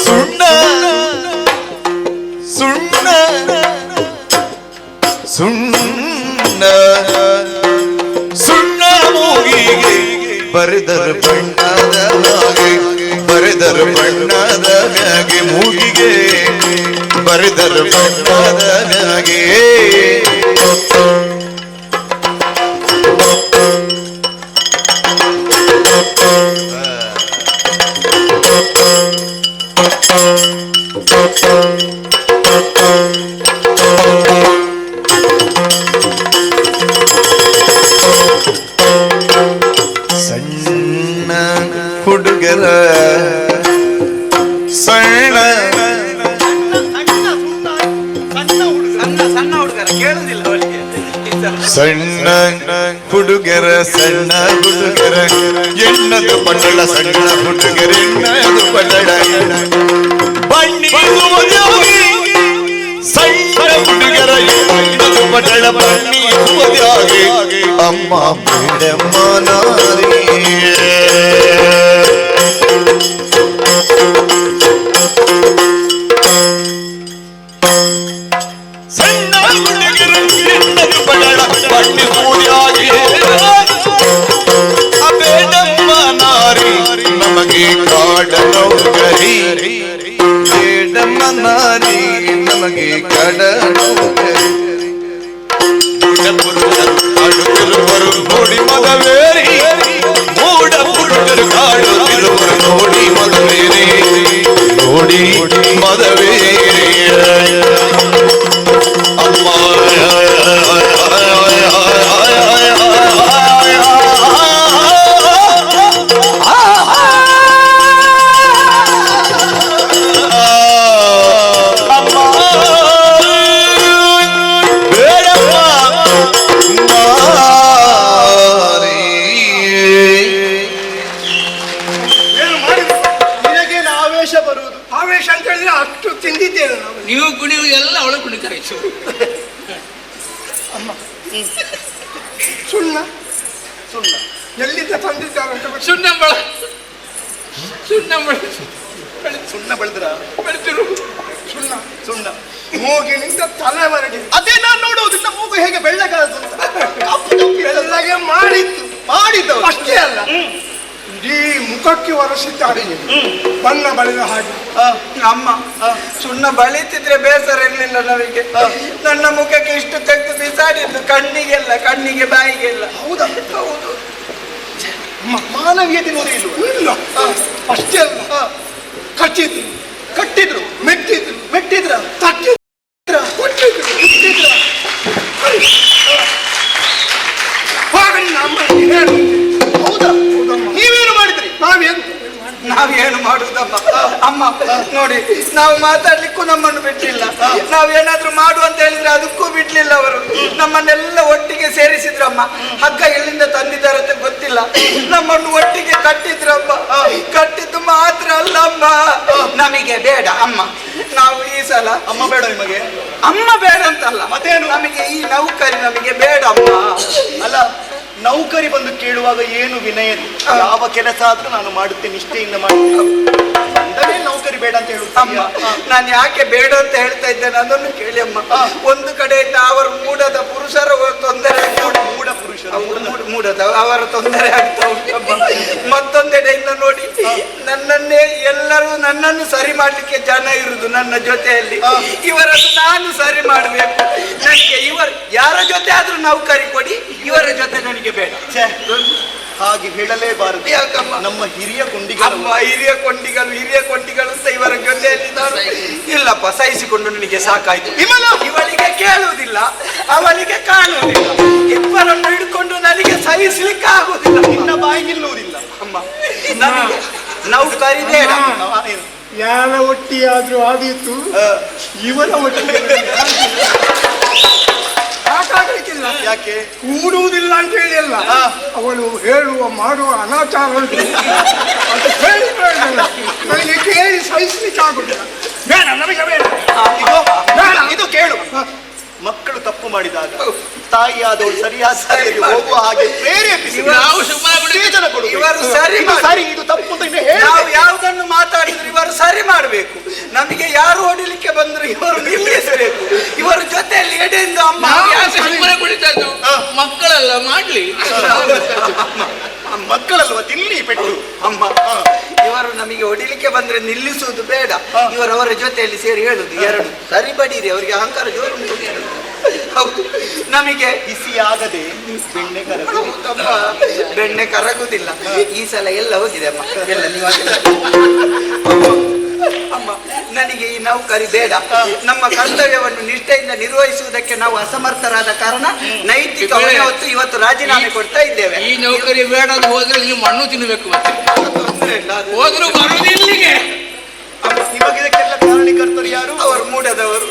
ಸುಣ್ಣ ಸುಣ್ಣ ಸುಣ್ಣ ಸುಣ್ಣ ಮೂಗಿಗೆ ಬರೆದರು ಬಣ್ಣದ ಮ್ಯಾಗೆ ಬರೆದರು ಬಣ್ಣದ ಮ್ಯಾಗೆ ಮೂಗಿಗೆ ಬರೆದರು ಬಣ್ಣದ ಮ್ಯಾಗೆ ಸಣ್ಣ ಹುಡುಗರ ಸಣ್ಣ ಸಣ್ಣ ಹುಡುಗರ ಕೇಳುದಿಲ್ಲ ಅವಳಿಗೆ. ಸಣ್ಣ ಹುಡುಗರ ಸಣ್ಣ ಹುಡುಗರ ಎಣ್ಣದು ಪಟ್ಟಳ ಸಣ್ಣ ಹುಡುಗರ ಎಣ್ಣದು ಪಟ್ಟಳ ಬಣ್ಣಿಸುವುದಾಗಿ ಸಣ್ಣ ಹುಡುಗರ ಎಣ್ಣದು ಪಟ್ಟಳ ಬಣ್ಣಿಸುವುದಾಗಿ ಅಮ್ಮ ಮೇಡಮ್ಮ ನಾರಿ ಸಣ್ಣ ಹುಡುಗರ ಎಣ್ಣದು ಪಟ್ಟಳ ಬಣ್ಣಿಸುವುದಾಗಿ ಅಬೇಡಮ್ಮ ನಾರಿ ನಮಗೆ ಕಾಡನೌಕರಿ ಬೇಡಮ್ಮ ನಾರಿ ನಮಗೆ ಕಾಡನೌಕರಿ ಕಾಡುತ್ತಿರುವರು ನೋಡಿ ಮದವೇರಿ ಮೂಡ ಪುರುಷರು ಕಾಡುತ್ತಿರುವರು ನೋಡಿ ಮದವೇರಿ ನೋಡಿ ಮದವೇರಿ ಅಮ್ಮ ಏನು ಮಾಡಿದ್ರು? ನಿನಗೇನು ಆವೇಶ ಬರುವುದು? ಆವೇಶ ಅಂತ ಹೇಳಿದ್ರೆ ಅಷ್ಟು ತಿಂದಿದ್ದೇವೆ ನಾವು. ನೀವು ಕುಣಿಯುವುದು ಎಲ್ಲ ಅವಳ ಕುಣಿಕರಾಯ್ತು. ಸುಣ್ಣ ಸುಣ್ಣ ಎಲ್ಲಿಂದ ತಂದಿದ್ದಾರೆ ಅಂತ ಗೊತ್ತಿಲ್ಲ. ಸುಣ್ಣಂಬಳ ಸುಣ್ಣಂಬಳ ಸುಣ್ಣ ಬೆಳೆದ್ರ ಬೆಳೆದಿರು ಸುಣ್ಣ ಸುಣ್ಣ ಮೂಗಿನಿಂದ ತಲೆವರೆಗೆ ಅದೇ ನಾನು ನೋಡುವುದಿಲ್ಲ. ಮೂಗು ಹೇಗೆ ಬೆಳ್ಳಗಾದ ಎಲ್ಲಗೆ ಮಾಡಿದ್ದು ಮಾಡಿದ್ದವು ಅಷ್ಟೇ ಅಲ್ಲ, ಇಡೀ ಮುಖಕ್ಕೆ ಒರೆಸಿದ್ದಾರೆ ಬಣ್ಣ ಬಳಿದ ಹಾಗೆ. ಅಮ್ಮ ಸುಣ್ಣ ಬಳಿತಿದ್ರೆ ಬೇಸರ ಇರ್ಲಿಲ್ಲ ನಮಗೆ. ನನ್ನ ಮುಖಕ್ಕೆ ಇಷ್ಟು ತೆಗೆದು ಬಿಸಾಡಿದ್ದು ಕಣ್ಣಿಗೆಲ್ಲ, ಕಣ್ಣಿಗೆ ಬಾಯಿಗೆಲ್ಲ. ಹೌದಾ? ಹೌದು. ಮಾನವೀಯತೆ ನೋಡಿ ಇಲ್ವ? ಇಲ್ಲ ಅಷ್ಟೇ ಅಲ್ಲ, ಕಚ್ಚಿದ್ರು, ಕಟ್ಟಿದ್ರು, ಮೆಟ್ಟಿದ್ರು, ಮೆಟ್ಟಿದ್ರ, ತಟ್ಟಿದ್ರ, ಕೊಟ್ಟಿದ್ರು, ಇಟ್ಟಿದ್ರ. ಹಾಗಾಗಿ ನಮ್ಮ ಹೇಳು. ಹೌದಾ? ಹೌದಮ್ಮ. ನೀವೇನು ಮಾಡಿದ್ರಿ? ನಾವೇನು ನಾವೇನು ಮಾಡುದಮ್ಮ? ಅಮ್ಮ ನೋಡಿ, ನಾವು ಮಾತಾಡ್ಲಿಕ್ಕೂ ನಮ್ಮನ್ನು ಬಿಡ್ಲಿಲ್ಲ, ನಾವೇನಾದ್ರೂ ಮಾಡು ಅಂತ ಹೇಳಿದ್ರೆ ಅದಕ್ಕೂ ಬಿಡ್ಲಿಲ್ಲ ಅವರು. ನಮ್ಮನ್ನೆಲ್ಲ ಒಟ್ಟಿಗೆ ಸೇರಿಸಿದ್ರಮ್ಮ. ಹಗ್ಗ ಎಲ್ಲಿಂದ ತಂದಿದ್ದಾರಂತೆ ಗೊತ್ತಿಲ್ಲ, ನಮ್ಮನ್ನು ಒಟ್ಟಿಗೆ ಕಟ್ಟಿದ್ರಮ್ಮ. ಕಟ್ಟಿದ್ದು ಮಾತ್ರ ಅಲ್ಲ ಅಮ್ಮ, ನಮಗೆ ಬೇಡ ಅಮ್ಮ. ನಾವು ಈ ಸಲ ಅಮ್ಮ ಬೇಡ ನಿಮಗೆ? ಅಮ್ಮ ಬೇಡ ಅಂತಲ್ಲ, ಮತ್ತೇನು? ನಮಗೆ ಈ ನೌಕರಿ ನಮಗೆ ಬೇಡ ಅಮ್ಮ. ಅಲ್ಲ, ನೌಕರಿ ಬಂದು ಕೇಳುವಾಗ ಏನು ವಿನಯ? ಯಾವ ಕೆಲಸ ಆದ್ರೂ ನಾನು ಮಾಡುತ್ತೇನೆ, ನಿಷ್ಠೆಯಿಂದ ಮಾಡುತ್ತೇನೆ. ನೌಕರಿ ಬೇಡ ಅಂತ ಅಮ್ಮ, ನಾನು ಯಾಕೆ ಬೇಡ ಅಂತ ಹೇಳ್ತಾ ಇದ್ದೇನೆ ಅದನ್ನು ಕೇಳಿ ಅಮ್ಮ. ಒಂದು ಕಡೆಯಿಂದ ಅವರು ಮೂಡದ ಪುರುಷರ ತೊಂದರೆ, ಮೂಡದ ಅವರ ತೊಂದರೆ ಆಗ್ತಾ ಉಂಟಮ್ಮ. ಮತ್ತೊಂದೆಡೆಯಿಂದ ನೋಡಿ, ನನ್ನನ್ನೇ ಎಲ್ಲರೂ ನನ್ನನ್ನು ಸರಿ ಮಾಡ್ಲಿಕ್ಕೆ ಜನ ಇರುದು ನನ್ನ ಜೊತೆಯಲ್ಲಿ. ಇವರನ್ನು ನಾನು ಸರಿ ಮಾಡ್ಬೇಕು. ನನಗೆ ಇವರು ಯಾರ ಜೊತೆ ಆದ್ರೂ ನೌಕರಿ ಕೊಡಿ, ಇವರ ಜೊತೆ ನನಗೆ ಬೇಡ. ಹಾಗೆ ಹೇಳಲೇಬಾರದು. ಯಾಕಮ್ಮ? ನಮ್ಮ ಹಿರಿಯ ಕೊಂಡಿಗಳು, ಹಿರಿಯ ಕೊಂಡಿಗಳು ಅಂತ ಇವರ ಜೊತೆಯಲ್ಲಿ ನಾನು ಇಲ್ಲಪ್ಪ, ಸಹಿಸಿಕೊಂಡು ನನಗೆ ಸಾಕಾಯ್ತು. ಇವಳಿಗೆ ಕೇಳುವುದಿಲ್ಲ, ಅವಳಿಗೆ ಕಾಣುವುದಿಲ್ಲ, ಇಬ್ಬರನ್ನು ಹಿಡ್ಕೊಂಡು ನನಗೆ ಸಹಿಸ್ಲಿಕ್ಕೆ ಆಗುವುದಿಲ್ಲ. ನಿನ್ನ ಬಾಯಿ ನಿಲ್ಲುವುದಿಲ್ಲ ಅಮ್ಮ. ನನಗೆ ನೌಕರಿ ಬೇಡ. ಯಾರ ಒಟ್ಟಿಯಾದ್ರೂ ಆದೀತು, ಇವರ ಒಟ್ಟಿಗೆ ಸಾಕಾಗಲಿಕ್ಕಿಲ್ಲ. ಯಾಕೆ ಕೂಡುವುದಿಲ್ಲ ಅಂತ ಹೇಳಿ ಅಲ್ಲ, ಅವಳು ಹೇಳುವ ಮಾಡುವ ಅನಾಚಾರ ಉಂಟು, ಅದು ಹೇಳಿ ನನಗೆ ಕೇಳಿ ಸಹಿಸ್ಲಿಕ್ಕೆ ಆಗುದಿಲ್ಲ. ಬೇಡ, ನಮಗೆ ಬೇಡ. ಇದು ಕೇಳು. ಮಕ್ಕಳು ತಪ್ಪು ಮಾಡಿದಾಗ ತಾಯಿಯಾದವಳು ಸರಿಯಾದ ಸರಿಯಾಗಿ ಹೋಗುವ ಹಾಗೆ ಪ್ರೇರೇಪಿಸಿ ನಾವು ಉತ್ತೇಜನ ಕೊಡುವುದು. ಇವರು ಸರಿ ಸರಿ, ಇದು ತಪ್ಪು ಅಂತ ನಾವು ಯಾವುದನ್ನು ಮಾತಾಡಿದ್ರು ಇವರು ಸರಿ ಮಾಡಬೇಕು. ನಮಗೆ ಯಾರು ಹೊಡಿಲಿಕ್ಕೆ ಬಂದ್ರು ಇವರು ನಿಲ್ಲಿಸಬೇಕು. ಇವರ ಜೊತೆಯಲ್ಲಿ ಎಡೆಯಿಂದ ಅಮ್ಮ ಸುಮ್ಮನೆ ಕುಳಿತದ್ದು, ಮಕ್ಕಳೆಲ್ಲ ಮಾಡ್ಲಿ. ಮಕ್ಕಳಲ್ವ ತಿನ್ನಿ ಪೆಟ್ಟು. ಅಮ್ಮ, ಇವರು ನಮಗೆ ಹೊಡಿಲಿಕ್ಕೆ ಬಂದ್ರೆ ನಿಲ್ಲಿಸುವುದು ಬೇಡ. ಇವರವರ ಜೊತೆಯಲ್ಲಿ ಸೇರಿ ಹೇಳುದು ಎರಡು ಸರಿ ಬಡೀರಿ, ಅವರಿಗೆ ಅಹಂಕಾರ ಜೋರು ಉಂಟು. ಹೌದು, ನಮಗೆ ಬಿಸಿಯಾಗದೆ ಬೆಣ್ಣೆ ಬೆಣ್ಣೆ ಕರಗುದಿಲ್ಲ. ಈ ಸಲ ಎಲ್ಲ ಹೋಗಿದೆ ಅಮ್ಮ, ಎಲ್ಲ ನೀವು ಅಮ್ಮ. ನನಗೆ ಈ ನೌಕರಿ ಬೇಡ. ನಮ್ಮ ಕರ್ತವ್ಯವನ್ನು ನಿಷ್ಠೆಯಿಂದ ನಿರ್ವಹಿಸುವುದಕ್ಕೆ ನಾವು ಅಸಮರ್ಥರಾದ ಕಾರಣ ನೈತಿಕ ಹೊತ್ತು ಇವತ್ತು ರಾಜೀನಾಮೆ ಕೊಡ್ತಾ ಇದ್ದೇವೆ. ಈ ನೌಕರಿ ಬೇಡ ಅಂತ ಹೋದ್ರೆ ನೀವು ಮಣ್ಣು ತಿನ್ನಬೇಕು, ಮತ್ತೆ ಹೋದ್ರು ಬರುವುದು ಇಲ್ಲಿಗೆ. ನಿಮಗೆ ಇದಕ್ಕೆಲ್ಲ ಕಾರಣೀಕರ್ತರು ಯಾರು? ಅವರು ಮೂಡದವರು.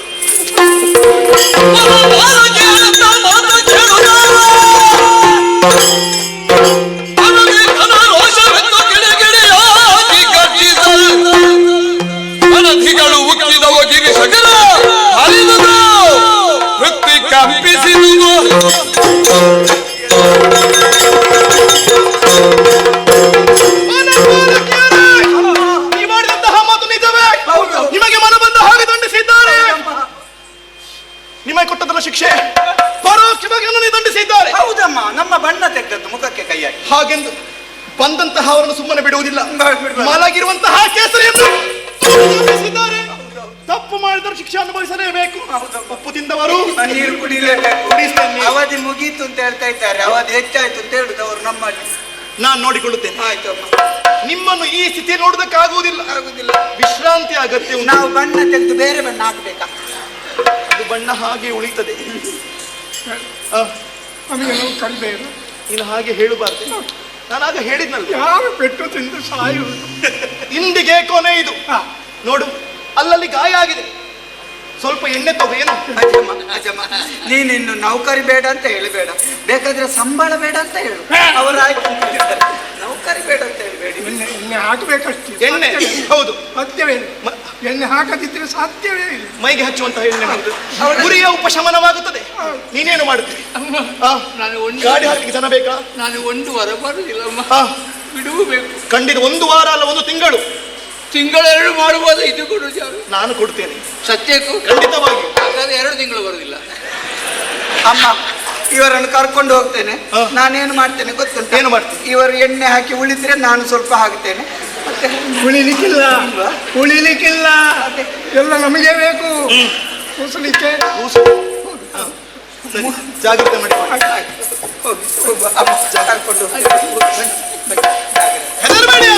ಅನಧಿಗಳು ಉಕ್ಕಿದವ ಗಿರಿ ಸಕಲ ಹರಿದುದು ವೃತ್ತಿ ಕಂಪಿಸಿದುದು. ನೀವು ಮಾಡಿದಂತಹ ಮಾತು ನಿಜವೇ? ನಿಮಗೆ ಮನ ಬಂದ ಹಾಗೆ ದಂಡಿಸಿದ್ದಾರೆ. ನಿಮಗೆ ಕೊಟ್ಟದಲ್ಲ ಶಿಕ್ಷೆ, ಪರೋಕ್ಷವಾಗಿ ನನ್ನನ್ನು ದಂಡಿಸಿದ್ದಾರೆ. ಹೌದಮ್ಮ, ನಮ್ಮ ಬಣ್ಣ ತೆಗೆದದ್ದು ಮುಖಕ್ಕೆ ಕೈಯಾಗಿ. ಹಾಗೆಂದು ಬಂದಂತಹ ಅವರನ್ನು ಸುಮ್ಮನೆ ಬಿಡುವುದಿಲ್ಲ. ಮಲಗಿರುವಂತಹ ಕೇಸರಿಯನ್ನು ದಂಡಿಸಿದ್ದಾರೆ. ತಪ್ಪು ಮಾಡಿದರೆ ಶಿಕ್ಷೆ ಅನುಭವಿಸಲೇಬೇಕು. ತಪ್ಪು ತಿಂದವರು ನೀರು ಕುಡಿಲೇಬೇಕು. ಅವಧಿ ಮುಗೀತು ಅಂತ ಹೇಳ್ತಾ ಇದ್ದಾರೆ, ಅವಧಿ ಹೆಚ್ಚಾಯ್ತು ಅಂತ ಹೇಳುದು ಅವರು ನಮ್ಮಲ್ಲಿ. ನಾನು ನೋಡಿಕೊಳ್ಳುತ್ತೇನೆ. ಆಯ್ತು ಅಮ್ಮ. ನಿಮ್ಮನ್ನು ಈ ಸ್ಥಿತಿ ನೋಡುವುದಕ್ಕಾಗುವುದಿಲ್ಲ. ವಿಶ್ರಾಂತಿ ಅಗತ್ಯ ಉಂಟು. ನಾವು ಬಣ್ಣ ತೆಗೆದು ಬೇರೆ ಬಣ್ಣ ಹಾಕ್ಬೇಕಾ? ಅದು ಬಣ್ಣ ಹಾಗೆ ಉಳಿತದೆ. ನಮಗೆ ನೌಕರಿ ಬೇಡ. ನೀನು ಹಾಗೆ ಹೇಳಬಾರ್ದು. ನಾನು ಆಗ ಹೇಳಿದ್ನಲ್ಲ, ಯಾರು ಪೆಟ್ಟು ತಿಂದು ಸಾಯುವುದು. ಇಂದಿಗೆ ಕೊನೆ ಇದು. ನೋಡು, ಅಲ್ಲಲ್ಲಿ ಗಾಯ ಆಗಿದೆ, ಸ್ವಲ್ಪ ಎಣ್ಣೆ ತಗೋ. ಅಜಮ್ಮ, ನೀನಿನ್ನು ನೌಕರಿ ಬೇಡ ಅಂತ ಹೇಳಬೇಡ, ಬೇಕಾದ್ರೆ ಸಂಬಳ ಬೇಡ ಅಂತ ಹೇಳು. ಅವರು ಆಯ್ತು, ನೌಕರಿ ಬೇಡ ಅಂತ ಹೇಳಬೇಡಿ. ಎಣ್ಣೆ ಹಾಕಬೇಕಷ್ಟೇ. ಎಣ್ಣೆ? ಹೌದು. ಸಾಧ್ಯವೇ? ಎಣ್ಣೆ ಹಾಕದಿದ್ರೆ ಸಾಧ್ಯವೇ ಇಲ್ಲ. ಮೈಗೆ ಹಚ್ಚುವಂತಹ ಎಣ್ಣೆ ಗುರಿಯ ಉಪಶಮನವಾಗುತ್ತದೆ. ನೀನೇನು ಮಾಡುತ್ತೀರಿ? ಗಾಡಿ ಹಾಕಲಿಕ್ಕೆ ಜನ ಬೇಕಾ? ನಾನು ಒಂದು ವಾರ ಬರುದಿಲ್ಲಮ್ಮ, ಬಿಡುವಬೇಕು. ಖಂಡಿತ ಒಂದು ವಾರ ಅಲ್ಲ, ಒಂದು ತಿಂಗಳು. ತಿಂಗಳೆರಡು ಮಾಡಬಹುದು. ಇದು ಕೊಡು, ನಾನು ಕೊಡ್ತೇನೆ ಸತ್ಯಕ್ಕೂ ಖಂಡಿತವಾಗಿ. ಹಾಗಾದ್ರೆ 2 ತಿಂಗಳು ಬರುದಿಲ್ಲ. ಅಮ್ಮ, ಇವರನ್ನು ಕರ್ಕೊಂಡು ಹೋಗ್ತೇನೆ. ನಾನೇನು ಮಾಡ್ತೇನೆ ಗೊತ್ತುಂಟು? ಏನು ಮಾಡ್ತೀನಿ? ಇವರು ಎಣ್ಣೆ ಹಾಕಿ ಉಳಿದ್ರೆ ನಾನು ಸ್ವಲ್ಪ ಹಾಕ್ತೇನೆ. ಮತ್ತೆ ಉಳಿಲಿಕ್ಕಿಲ್ಲ, ಉಳಿಲಿಕ್ಕಿಲ್ಲ, ಎಲ್ಲ ನಮಗೆ ಬೇಕು. ಕೂಸಲಿಕ್ಕೆ ಜಾಗ್ರತೆ ಮಾಡಿ. ಕರ್ಕೊಂಡು ಹೆದರಬೇಡಿ.